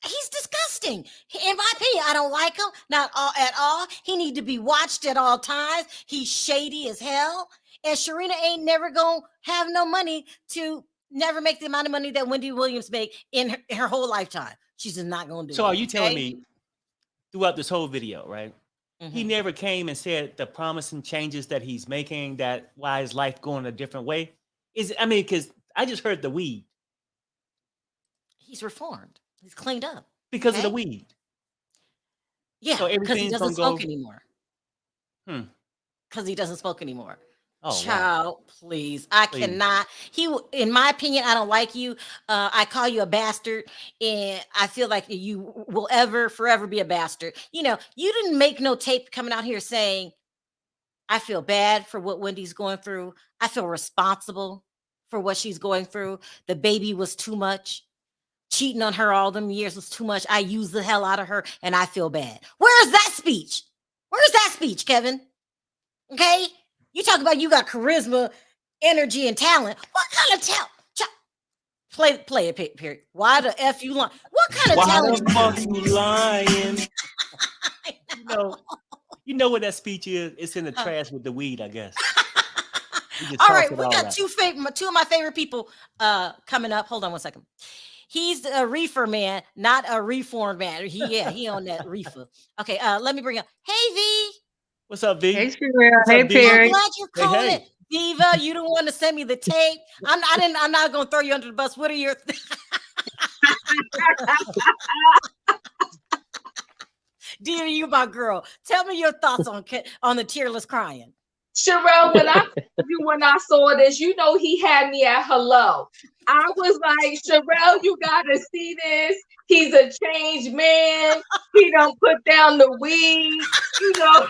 He's disgusting. In my opinion, I don't like him, not at all. He need to be watched at all times. He's shady as hell. And Sharrina ain't never gonna have no money to never make the amount of money that Wendy Williams make in her whole lifetime. She's just not gonna do it.
So are you telling me throughout this whole video, right? Mm-hmm. He never came and said the promising changes that he's making, that why his life going a different way? Because I just heard the weed.
He's reformed. He's cleaned up.
Because of the weed.
Yeah,
so
because he doesn't smoke anymore. Because he doesn't smoke anymore. Oh, child, wow. Please. I cannot. In my opinion, I don't like you. I call you a bastard. And I feel like you will forever be a bastard. You didn't make no tape coming out here saying, I feel bad for what Wendy's going through. I feel responsible for what she's going through. The baby was too much. Cheating on her all them years was too much. I used the hell out of her and I feel bad. Where's that speech? Where's that speech, Kevin? Okay? You talk about you got charisma, energy, and talent. What kind of talent? Play it, period. Why the F you lying? What kind of talent?
Why the fuck you lying?
You know what that speech is? It's in the trash with the weed, I guess.
All right, we got two of my favorite people coming up. Hold on one second. He's a reefer man, not a reformed man. He on that reefer. Okay, let me bring up. Hey, V.
What's up, V?
Hey, Sharrell. Hey, Perry.
I'm glad you're calling it. Diva, you don't want to send me the tape. I'm not gonna throw you under the bus. What are your Diva, you my girl. Tell me your thoughts on the tearless crying.
Sharrell, when I saw this, you know he had me at hello. I was like, Sharrell, you gotta see this. He's a changed man. He don't put down the weed, you know.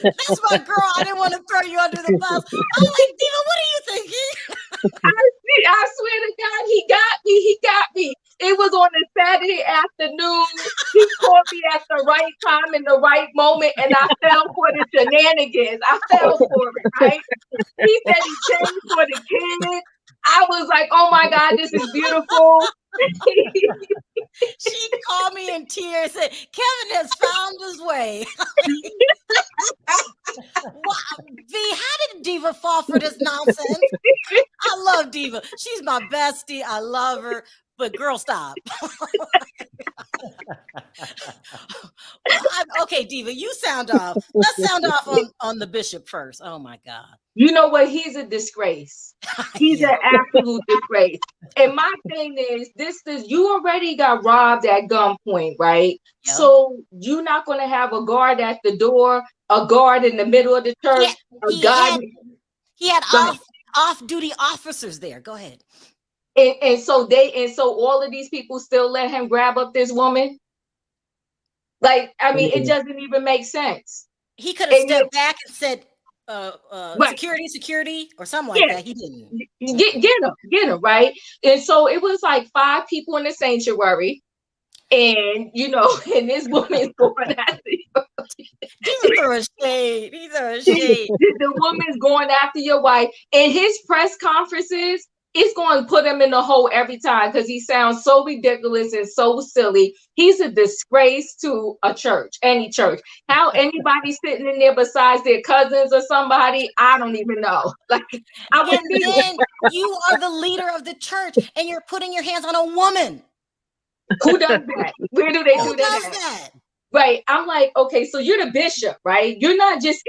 That's my girl. I didn't want to throw you under the bus. I'm like, Diva, what are you thinking?
I swear to God, he got me. He got me. It was on a Saturday afternoon. He caught me at the right time in the right moment, and I fell for the shenanigans. I fell for it, right? He said he changed for the kid. I was like, oh my God, this is beautiful.
She called me in tears and said, Kevin has found his way. V, how did Diva fall for this nonsense? I love Diva. She's my bestie. I love her. But girl, stop. Okay, Diva, you sound off. Let's sound off on the bishop first. Oh my God.
You know what? He's a disgrace. He's an absolute disgrace. And my thing is, you already got robbed at gunpoint, right? Yep. So you're not going to have a guard at the door, a guard in the middle of the church.
He had off-duty officers there. Go ahead.
And so all of these people still let him grab up this woman. Like, I mean, it doesn't even make sense.
He could have stepped back and said, security, or something like that. He didn't.
Get him, right? And so it was like 5 people in the sanctuary, and and this woman's going after you.
He's throwing shade.
The woman's going after your wife, and his press conferences, it's going to put him in the hole every time because he sounds so ridiculous and so silly. He's a disgrace to a church, any church. How anybody sitting in there besides their cousins or somebody, I don't even know. Like,
you are the leader of the church, and you're putting your hands on a woman.
Who does that? Where do they do that? Right. I'm like, okay, so you're the bishop, right? You're not just,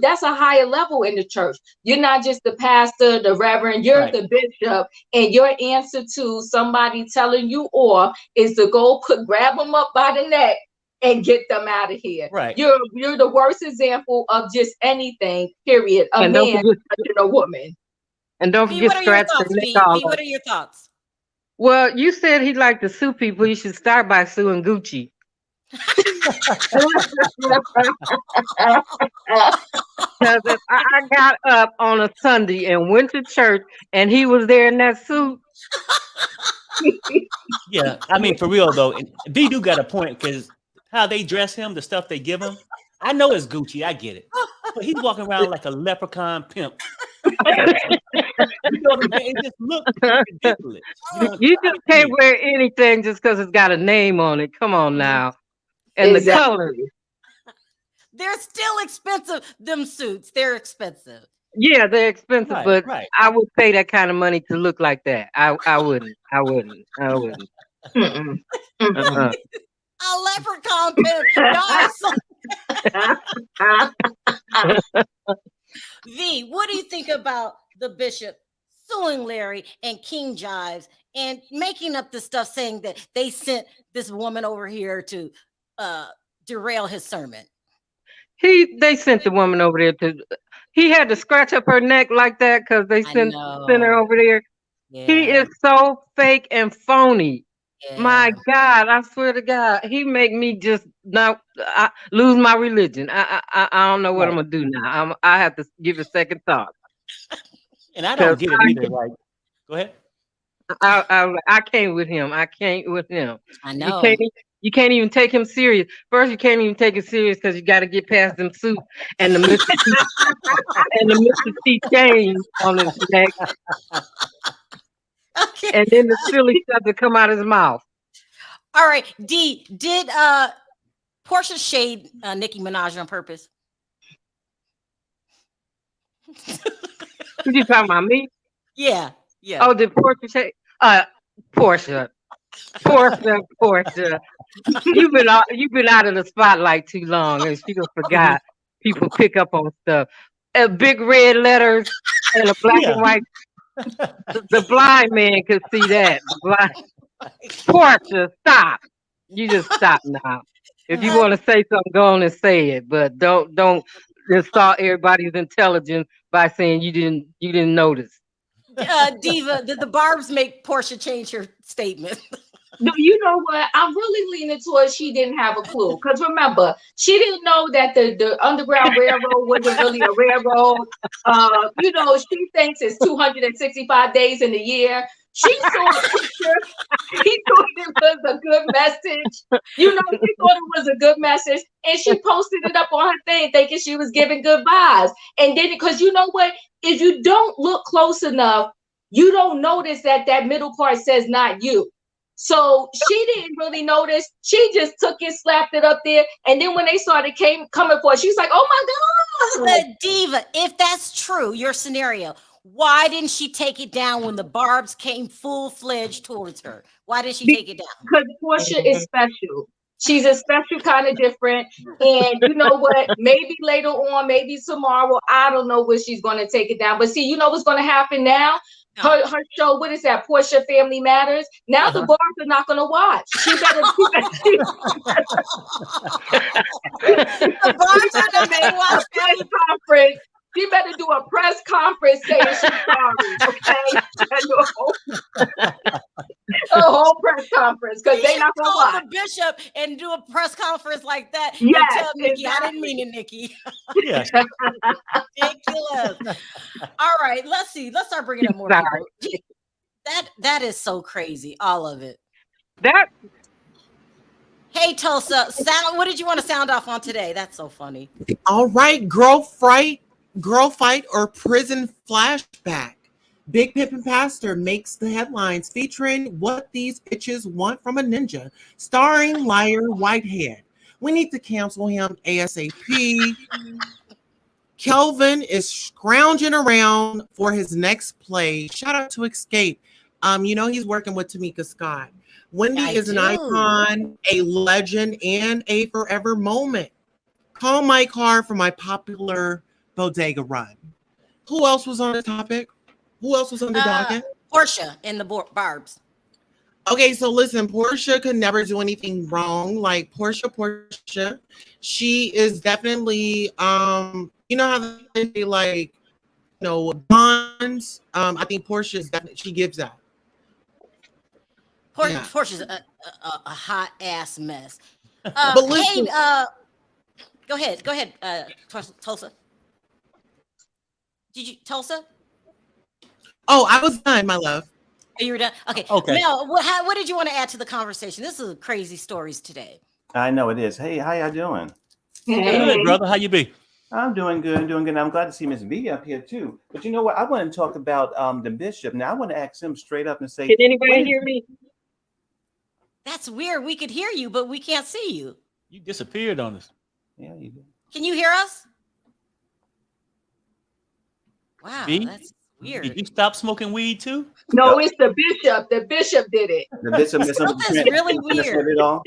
that's a higher level in the church. You're not just the pastor, the reverend, you're the bishop, and your answer to somebody telling you off is to go grab them up by the neck and get them out of here.
Right.
You're the worst example of just anything, period. A man touching a woman.
And don't forget scratch the neck off.
What are your thoughts?
Well, you said he'd like to sue people. You should start by suing Gucci. Because if I got up on a Sunday and went to church and he was there in that suit.
Yeah, I mean, for real though, V do got a point because how they dress him, the stuff they give him. I know it's Gucci, I get it, but he's walking around like a leprechaun pimp. It just looks ridiculous.
You just can't wear anything just because it's got a name on it. Come on now. And the color.
They're still expensive, them suits. They're expensive.
Yeah, they're expensive, but I would pay that kind of money to look like that. I wouldn't.
Mm-mm.
A leprechaun pimp. V, what do you think about the bishop suing Larry and King Jives and making up the stuff saying that they sent this woman over here to derail his sermon?
They sent the woman over there he had to scratch up her neck like that because they sent her over there. Yeah. He is so fake and phony. Yeah. My God, I swear to God, he make me just lose my religion. I don't know what I'm gonna do now. I have to give a second thought.
And I don't get it either. Like, go ahead.
I can't with him. I know. You can't even take him serious. First, you can't even take it serious because you got to get past them suits and the Mississippi chain on his neck. Okay. And then the silly stuff that come out of his mouth.
All right, D, did Porsha shade Nicki Minaj on purpose?
You talking about me?
Yeah.
Oh, did Porsha shade? Porsha. You've been out of the spotlight too long, and she done forgot. People pick up on stuff. Big red letters and a black and white. The blind man could see that. Porsha, stop. You just stop now. If you want to say something, go on and say it, but don't insult everybody's intelligence by saying you didn't notice.
Diva, did the Barbs make Porsha change her statement?
No, you know what? I'm really leaning towards she didn't have a clue. Because remember, she didn't know that the Underground Railroad wasn't really a railroad. She thinks it's 265 days in a year. She saw a picture. She thought it was a good message. She thought it was a good message. And she posted it up on her thing thinking she was giving good vibes. And then, because you know what? If you don't look close enough, you don't notice that middle part says not you. So she didn't really notice. She just took it, slapped it up there, and then when they started coming for it, she's like, "Oh my God!"
But Diva, if that's true, your scenario, why didn't she take it down when the Barbs came full-fledged towards her? Why did she take it down?
Because Porsha is special. She's a special kind of different. And you know what? Maybe later on, maybe tomorrow, I don't know when she's going to take it down. But see, you know what's going to happen now? Her show, what is that? Porsha Family Matters. Now the Barbs are not going to watch. She better. The Barbs are going to watch press conference. She better do a press conference saying she's sorry, okay? A whole press conference because they're not going to watch.
The bishop and do a press conference like that.
Yes,
and tell Nicki,
exactly.
I didn't mean it, Nicki.
Yeah.
Ridiculous. All right, let's see. Let's start bringing up more people. That is so crazy. All of it. Hey, Tulsa, what did you want to sound off on today? That's so funny.
All right, girl fight or prison flashback. Big Pimpin' Pastor makes the headlines featuring What These Bitches Want from a Ninja, starring liar Whitehead. We need to cancel him ASAP. Kelvin is scrounging around for his next play. Shout out to Escape. He's working with Tamika Scott. Wendy is an icon, a legend, and a forever moment. Call my car for my popular bodega run. Who else was on the topic? Who else was on the docket?
Porsha and the Barbs.
Okay, so listen, Porsha could never do anything wrong. Like Porsha, she is definitely, you know how they say like, bonds. I think Porsha is definitely, she gives that.
Portia's a hot ass mess.
But listen,
go ahead, Tulsa. Did you Tulsa?
Oh, I was done, my love.
Oh, you were done. Okay. Mel, what did you want to add to the conversation? This is crazy stories today.
I know it is. Hey, how y'all doing?
Good, brother. How you be?
I'm doing good. I'm glad to see Miss V up here too. But you know what? I want to talk about the bishop. Now I want to ask him straight up and say,
can anybody hear me?
That's weird. We could hear you, but we can't see you.
You disappeared on us.
Yeah, you did.
Can you hear us? Wow,
V?
that's weird.
Did you stop smoking weed too?
No, it's the bishop. The bishop did it.
The bishop is
really weird.
It all?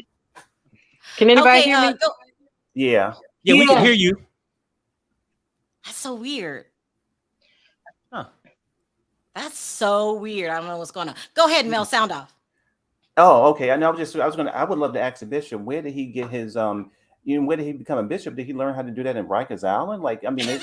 Can anybody hear me?
Yeah.
Yeah, we can hear you.
That's so weird.
Huh.
That's so weird. I don't know what's going on. Go ahead, Mel. Sound off.
Oh, okay. I would love to ask the bishop, where did he get his where did he become a bishop? Did he learn how to do that in Rikers Island? Like, I mean, him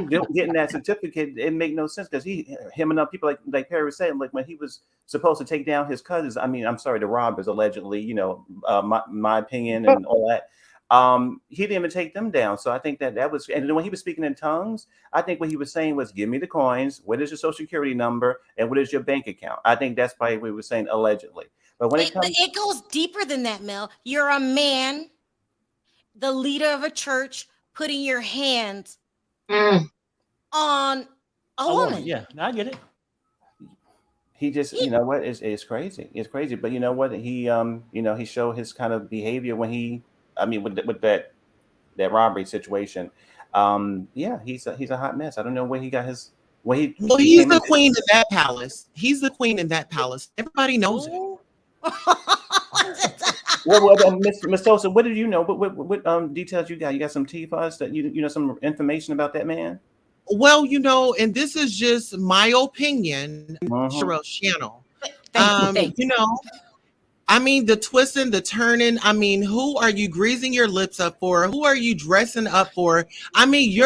getting that certificate, it make no sense because him and other people like Perry was saying, like when he was supposed to take down his cousins, I mean, I'm sorry, the robbers allegedly, my opinion and all that. He didn't even take them down. So I think that was, and then when he was speaking in tongues, I think what he was saying was, give me the coins, what is your social security number, and what is your bank account? I think that's probably what he was saying allegedly. But when
it goes deeper than that, Mel. You're a man, the leader of a church, putting your hands on a woman.
Yeah, I get it.
He just, you know what, it's crazy. It's crazy. But you know what, he he showed his kind of behavior when with that robbery situation. He's a hot mess. I don't know where he got his. He's
the queen in that palace. He's the queen in that palace. Everybody knows it.
Well, Miss Sosa, what did you know? What details you got? You got some tea for us that you know some information about that man?
Well, and this is just my opinion, Sharrell Channel.
Thank
you know, I mean, the twisting, the turning. I mean, who are you greasing your lips up for? Who are you dressing up for? I mean,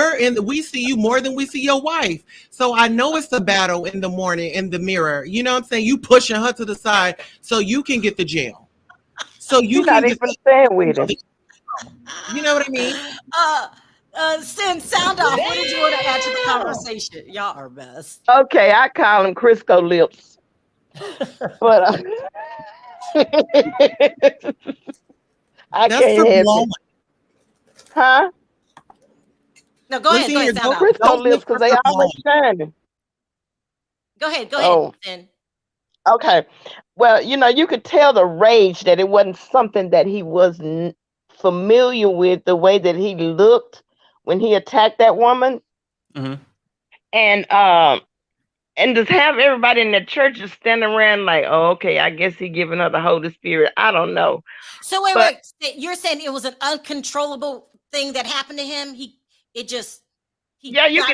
we see you more than we see your wife. So I know it's a battle in the morning in the mirror. You know what I'm saying? You pushing her to the side so you can get the jail. So you can
not even staying with him.
You know what I mean?
Sin, sound off. What did you want to add to the conversation? Y'all are best.
Okay, I call him Crisco lips. But I
That's
can't have
blowing.
it. Huh?
No, go ahead. Go ahead. Sound off.
Crisco lips because they always shining.
Go ahead. Sin.
Okay. Well, you know, you could tell the rage that it wasn't something that he was familiar with, the way that he looked when he attacked that woman.
Mm-hmm.
And just have everybody in the church just standing around like, oh, okay, I guess he giving her the Holy Spirit. I don't know.
So wait. You're saying it was an uncontrollable thing that happened to him? You
can tell, you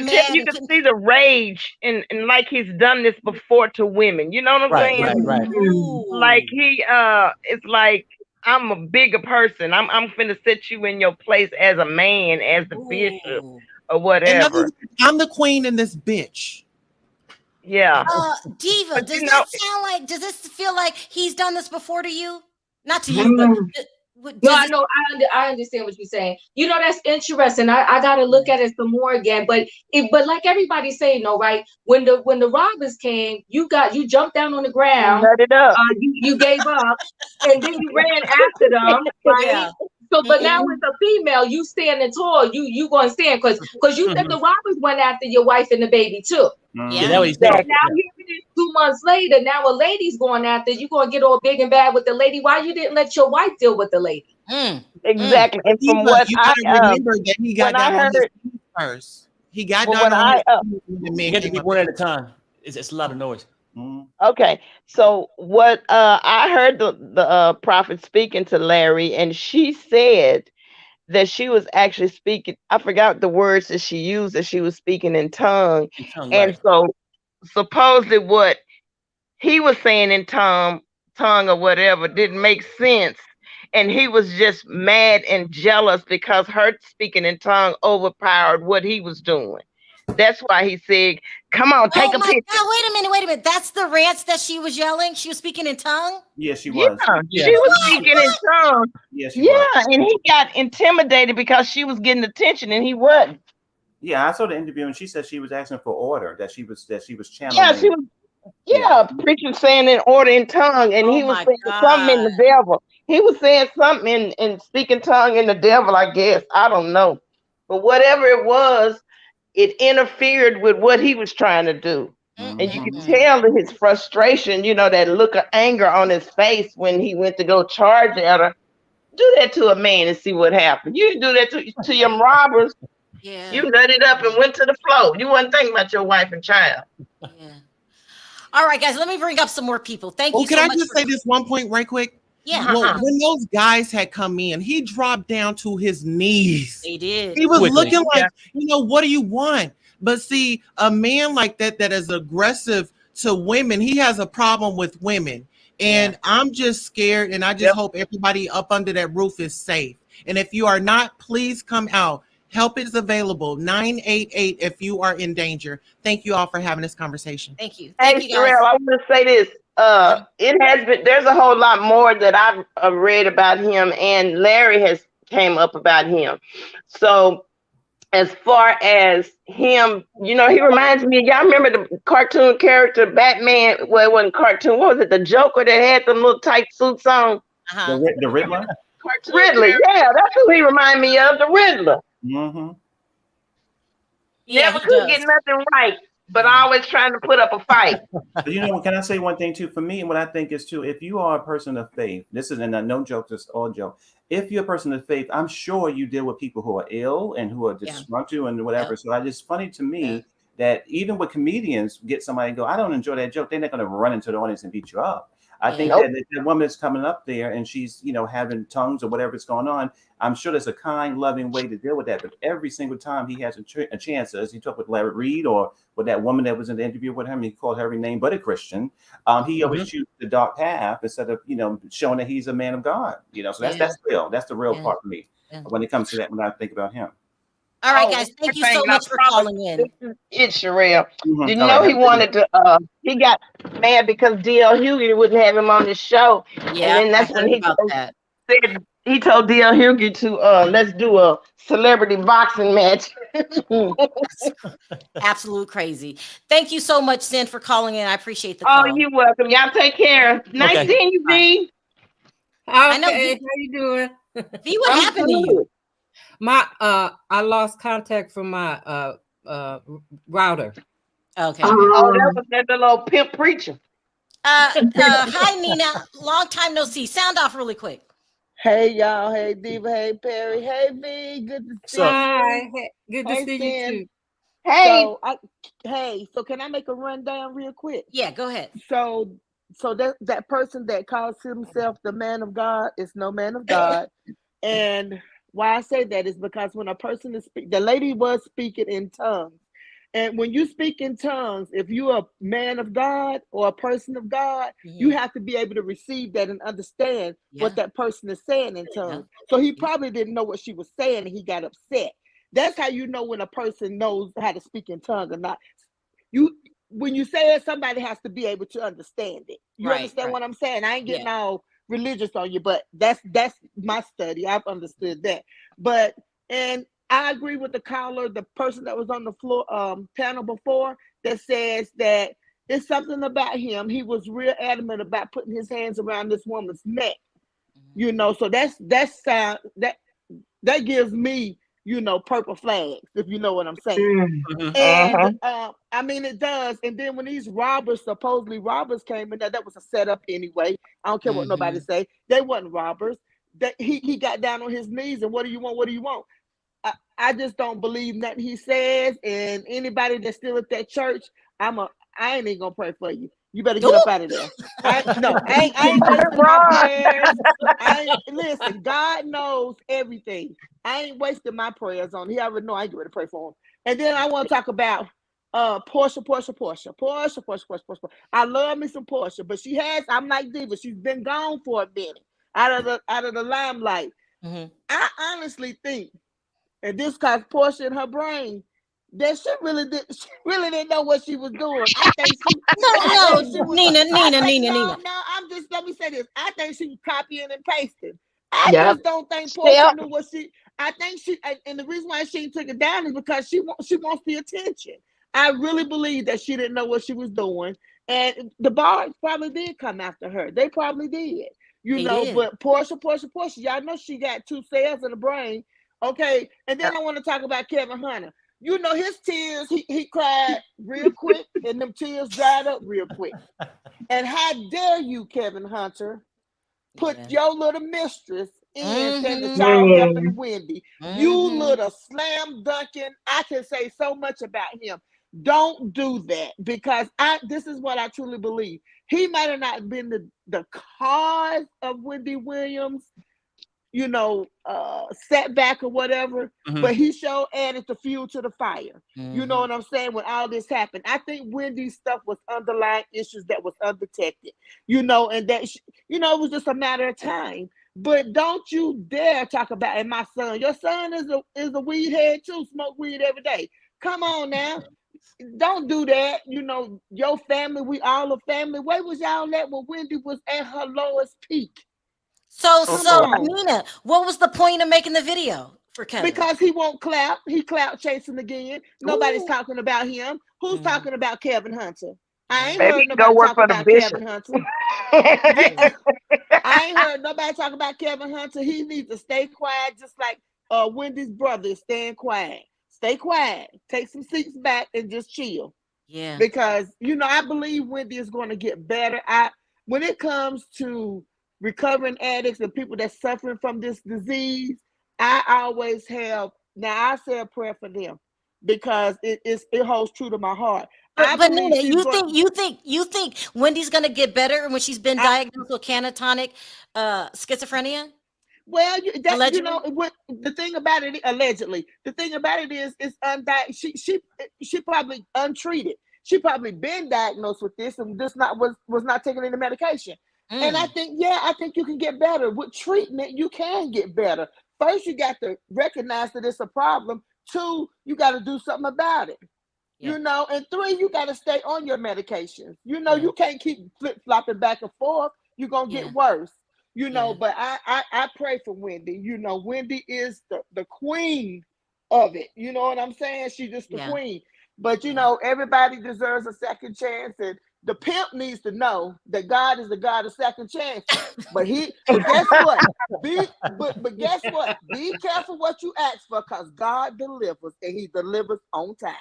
can see the rage and like he's done this before to women. You know what I'm saying?
Right.
Like it's like, I'm a bigger person. I'm finna set you in your place as a man, as the bishop or whatever.
I'm the queen in this bitch.
Yeah.
Diva, does this feel like he's done this before to you? Not to you, but
no, I know. I understand what you're saying. You know, that's interesting. I got to look at it some more again. But like everybody's saying, no, right? When the robbers came, you jumped down on the ground.
You let it up.
You gave up, and then you ran after them, right?
Yeah.
So, but now with a female, you standing tall. You gonna stand because you said the robbers went after your wife and the baby too.
Yeah, that was
exactly. Now here it is 2 months later. Now a lady's going after you. Gonna get all big and bad with the lady. Why you didn't let your wife deal with the lady?
Exactly. And from what
you gotta remember that he got down on his feet first. He got down on his feet.
You have to be one at a time. It's a lot of noise.
Okay, so what I heard the prophet speaking to Larry, and she said that she was actually speaking. I forgot the words that she used, that she was speaking in tongue. And so supposedly what he was saying in tongue or whatever didn't make sense. And he was just mad and jealous because her speaking in tongue overpowered what he was doing. That's why he said, come on, take a picture.
God, wait a minute. That's the rants that she was yelling? She was speaking in tongue?
Yes, she was.
Yeah, she was speaking in tongue.
Yes, she was.
And he got intimidated because she was getting attention and he wasn't.
Yeah, I saw the interview and she said she was asking for order, that she was channeling.
Yeah, she was preaching saying in order in tongue, and he was saying something in the devil. He was saying something in speaking tongue in the devil, I guess. I don't know. But whatever it was, it interfered with what he was trying to do. And you could tell his frustration, you know, that look of anger on his face when he went to go charge at her. Do that to a man and see what happened. You didn't do that to your robbers.
Yeah.
You nut it up and went to the floor. You wasn't thinking about your wife and child.
Yeah. All right, guys, let me bring up some more people. Thank you so much.
Can I just say this one point right quick?
Yeah.
Well, when those guys had come in, he dropped down to his knees.
They did.
He was looking like, what do you want? But see, a man like that is aggressive to women, he has a problem with women. And I'm just scared, and I just hope everybody up under that roof is safe. And if you are not, please come out. Help is available, 988 if you are in danger. Thank you all for having this conversation.
Thank you.
Hey, Sharrell, I want to say this. It has been, there's a whole lot more that I've read about him, and Larry has came up about him. So as far as him, he reminds me, y'all remember the cartoon character Batman? Well, it wasn't cartoon. What was it? The Joker that had them little tight suits on?
The Riddler?
Riddler, yeah, that's who he reminded me of, the Riddler.
Mm-hmm.
Never could get nothing right, but always trying to put up a fight.
But can I say one thing too? For me, and what I think is too, if you are a person of faith, this is no joke, just all joke. If you're a person of faith, I'm sure you deal with people who are ill and who are disgruntled and whatever. So it's funny to me that even with comedians, get somebody and go, I don't enjoy that joke. They're not going to run into the audience and beat you up. I think that the woman that's coming up there and she's, having tongues or whatever's going on, I'm sure there's a kind, loving way to deal with that. But every single time he has a chance, as he talked with Larry Reid or with that woman that was in the interview with him, he called her every name but a Christian. He always chooses the dark path instead of, showing that he's a man of God. So that's real. That's the real part for me when it comes to that. When I think about him.
All right, guys. Thank you so much for calling in.
It's Sharrell.
Mhm.
Did you
All
know
right,
he wanted to? He got mad because DL Hughley wouldn't have him on his show,
Yeah,
and then that's
I
when
heard
he
about that.
said he told DL Hughley to let's do a celebrity boxing match.
Absolute crazy. Thank you so much, Sin, for calling in. I appreciate the
Oh,
call.
you're welcome. Y'all take care. Nice seeing you, V.
I know.
Okay, how you doing?
V, what happened to you?
I lost contact from my router.
Okay.
Oh, that was that little pimp preacher.
Hi, Nina. Long time no see. Sound off really quick.
Hey, y'all. Hey, Diva. Hey, Perry. Hey, V. Good to see you.
Hi. Good to see
Sin.
you too.
Hey. So can I make a rundown real quick?
Yeah, go ahead.
So that person that calls himself the man of God is no man of God. And why I say that is because when a person is the lady was speaking in tongues. And when you speak in tongues, if you're a man of God or a person of God, you have to be able to receive that and understand what that person is saying in tongues. So he probably didn't know what she was saying and he got upset. That's how you know when a person knows how to speak in tongues or not. When you say it, somebody has to be able to understand it. You understand what I'm saying? I ain't getting all religious on you, but that's my study. I've understood that. And I agree with the caller, the person that was on the floor panel before, that says that it's something about him. He was real adamant about putting his hands around this woman's neck. So that gives me, purple flags, if you know what I'm saying. And I mean, it does. And then when these supposedly robbers came in, that was a setup anyway. I don't care what nobody say. They wasn't robbers. He got down on his knees and what do you want? What do you want? I just don't believe nothing he says. And anybody that's still at that church, I ain't even gonna pray for you. You better get up out of there. I ain't wasting my prayers. Listen, God knows everything. I ain't wasting my prayers on. He already know I ain't ready to pray for him. And then I want to talk about Porsha. I love me some Porsha, but I'm like Diva, she's been gone for a minute out of the limelight. I honestly think, and this caused Porsha in her brain, that she really didn't know what she was doing. I think she
Nina.
Let me say this. I think she was copying and pasting. I just don't think Porsha knew what I think and the reason why she took it down is because she wants the attention. I really believe that she didn't know what she was doing. And the bars probably did come after her. They probably did. But Porsha, y'all know she got 2 cells in the brain. Okay, and then I want to talk about Kevin Hunter. His tears, he cried real quick, and them tears dried up real quick. And how dare you, Kevin Hunter, put your little mistress in saying that y'all helping Wendy. You little slam dunking. I can say so much about him. Don't do that, because this is what I truly believe. He might have not been the cause of Wendy Williams' setback or whatever, but he sure added the fuel to the fire. You know what I'm saying? When all this happened, I think Wendy's stuff was underlying issues that was undetected, and that, it was just a matter of time. But don't you dare talk about, and my son, your son is a weed head too, smoke weed every day. Come on now. Don't do that. Your family, we all a family. Where was y'all at when Wendy was at her lowest peak?
So Nina, what was the point of making the video for Kevin?
Because he won't clap. He clout chasing again. Nobody's talking about him. Who's talking about Kevin Hunter? I ain't heard nobody talk about Kevin Hunter. I ain't heard nobody talk about Kevin Hunter. He needs to stay quiet, just like Wendy's brother is staying quiet. Stay quiet. Take some seats back and just chill.
Yeah.
Because I believe Wendy is going to get better. When it comes to recovering addicts and people that's suffering from this disease, I always have. Now I say a prayer for them because it holds true to my heart.
But Nina, you think Wendy's gonna get better when she's been diagnosed with catatonic schizophrenia?
Well,
Allegedly?
what the thing about it, allegedly, the thing about it is she probably untreated. She probably been diagnosed with this and was not taking any medication. And I think you can get better with treatment. You can get better. First, you got to recognize that it's a problem. 2, you got to do something about it. Yeah. And 3, you got to stay on your medications. You can't keep flip-flopping back and forth. You're gonna get worse. But I pray for Wendy. Wendy is the queen of it. You know what I'm saying? She's just the queen. But everybody deserves a second chance, and the pimp needs to know that God is the God of second chance. But guess what? But guess what? Be careful what you ask for, because God delivers, and He delivers on time.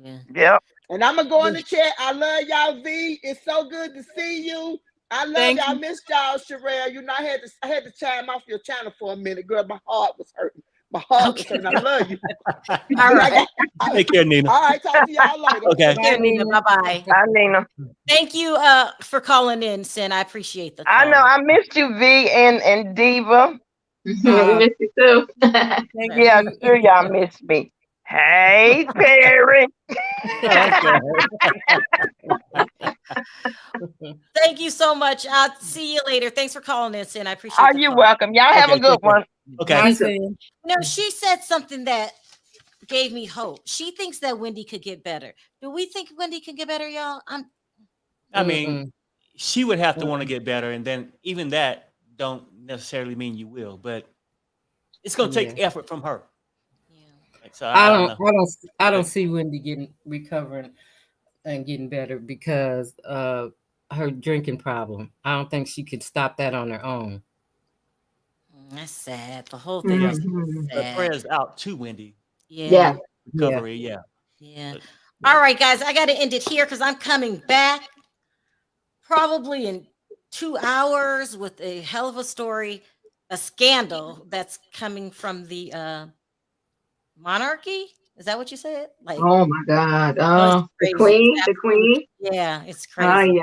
Yeah. Yep.
And I'm gonna go in the chat. I love y'all, V. It's so good to see you. I love y'all. Missed y'all, Sharrell. I had to chime off your channel for a minute, girl. My heart was hurting. My heart was hurting. I love you.
All right.
Take care, Nina.
All right. Talk to y'all later.
Okay.
Take care, Nina. Bye-bye.
Bye, Nina.
Thank you for calling in, Sin. I appreciate the call.
I know. I missed you, V and Diva.
We missed you too.
Yeah, sure, y'all missed me. Hey, Perry.
Thank you so much. I'll see you later. Thanks for calling in, Sin. I appreciate it.
You're welcome. Y'all have a good one.
Okay.
She said something that gave me hope. She thinks that Wendy could get better. Do we think Wendy can get better, y'all?
I mean, she would have to want to get better, and then even that don't necessarily mean you will, but it's going to take effort from her. So
I don't see Wendy recovering and getting better because of her drinking problem. I don't think she could stop that on her own.
That's sad. The whole thing is
The
sad.
prayers out to Wendy.
Yeah.
Recovery,
yeah. All right, guys, I got to end it here because I'm coming back probably in 2 hours with a hell of a story, a scandal that's coming from the monarchy. Is that what you said? Like,
oh my God. The queen.
Yeah, it's crazy.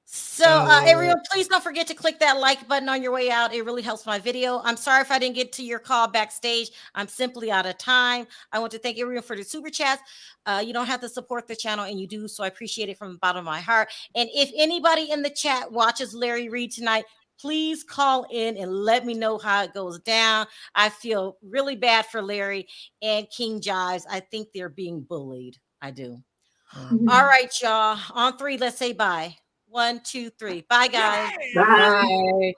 So everyone, please don't forget to click that like button on your way out. It really helps my video. I'm sorry if I didn't get to your call backstage. I'm simply out of time. I want to thank everyone for the super chats. You don't have to support the channel, and you do, so I appreciate it from the bottom of my heart. And if anybody in the chat watches Larry Reid tonight, please call in and let me know how it goes down. I feel really bad for Larry and King Jives. I think they're being bullied. I do. All right, y'all. On 3, let's say bye. 1, 2, 3. Bye, guys.
Bye.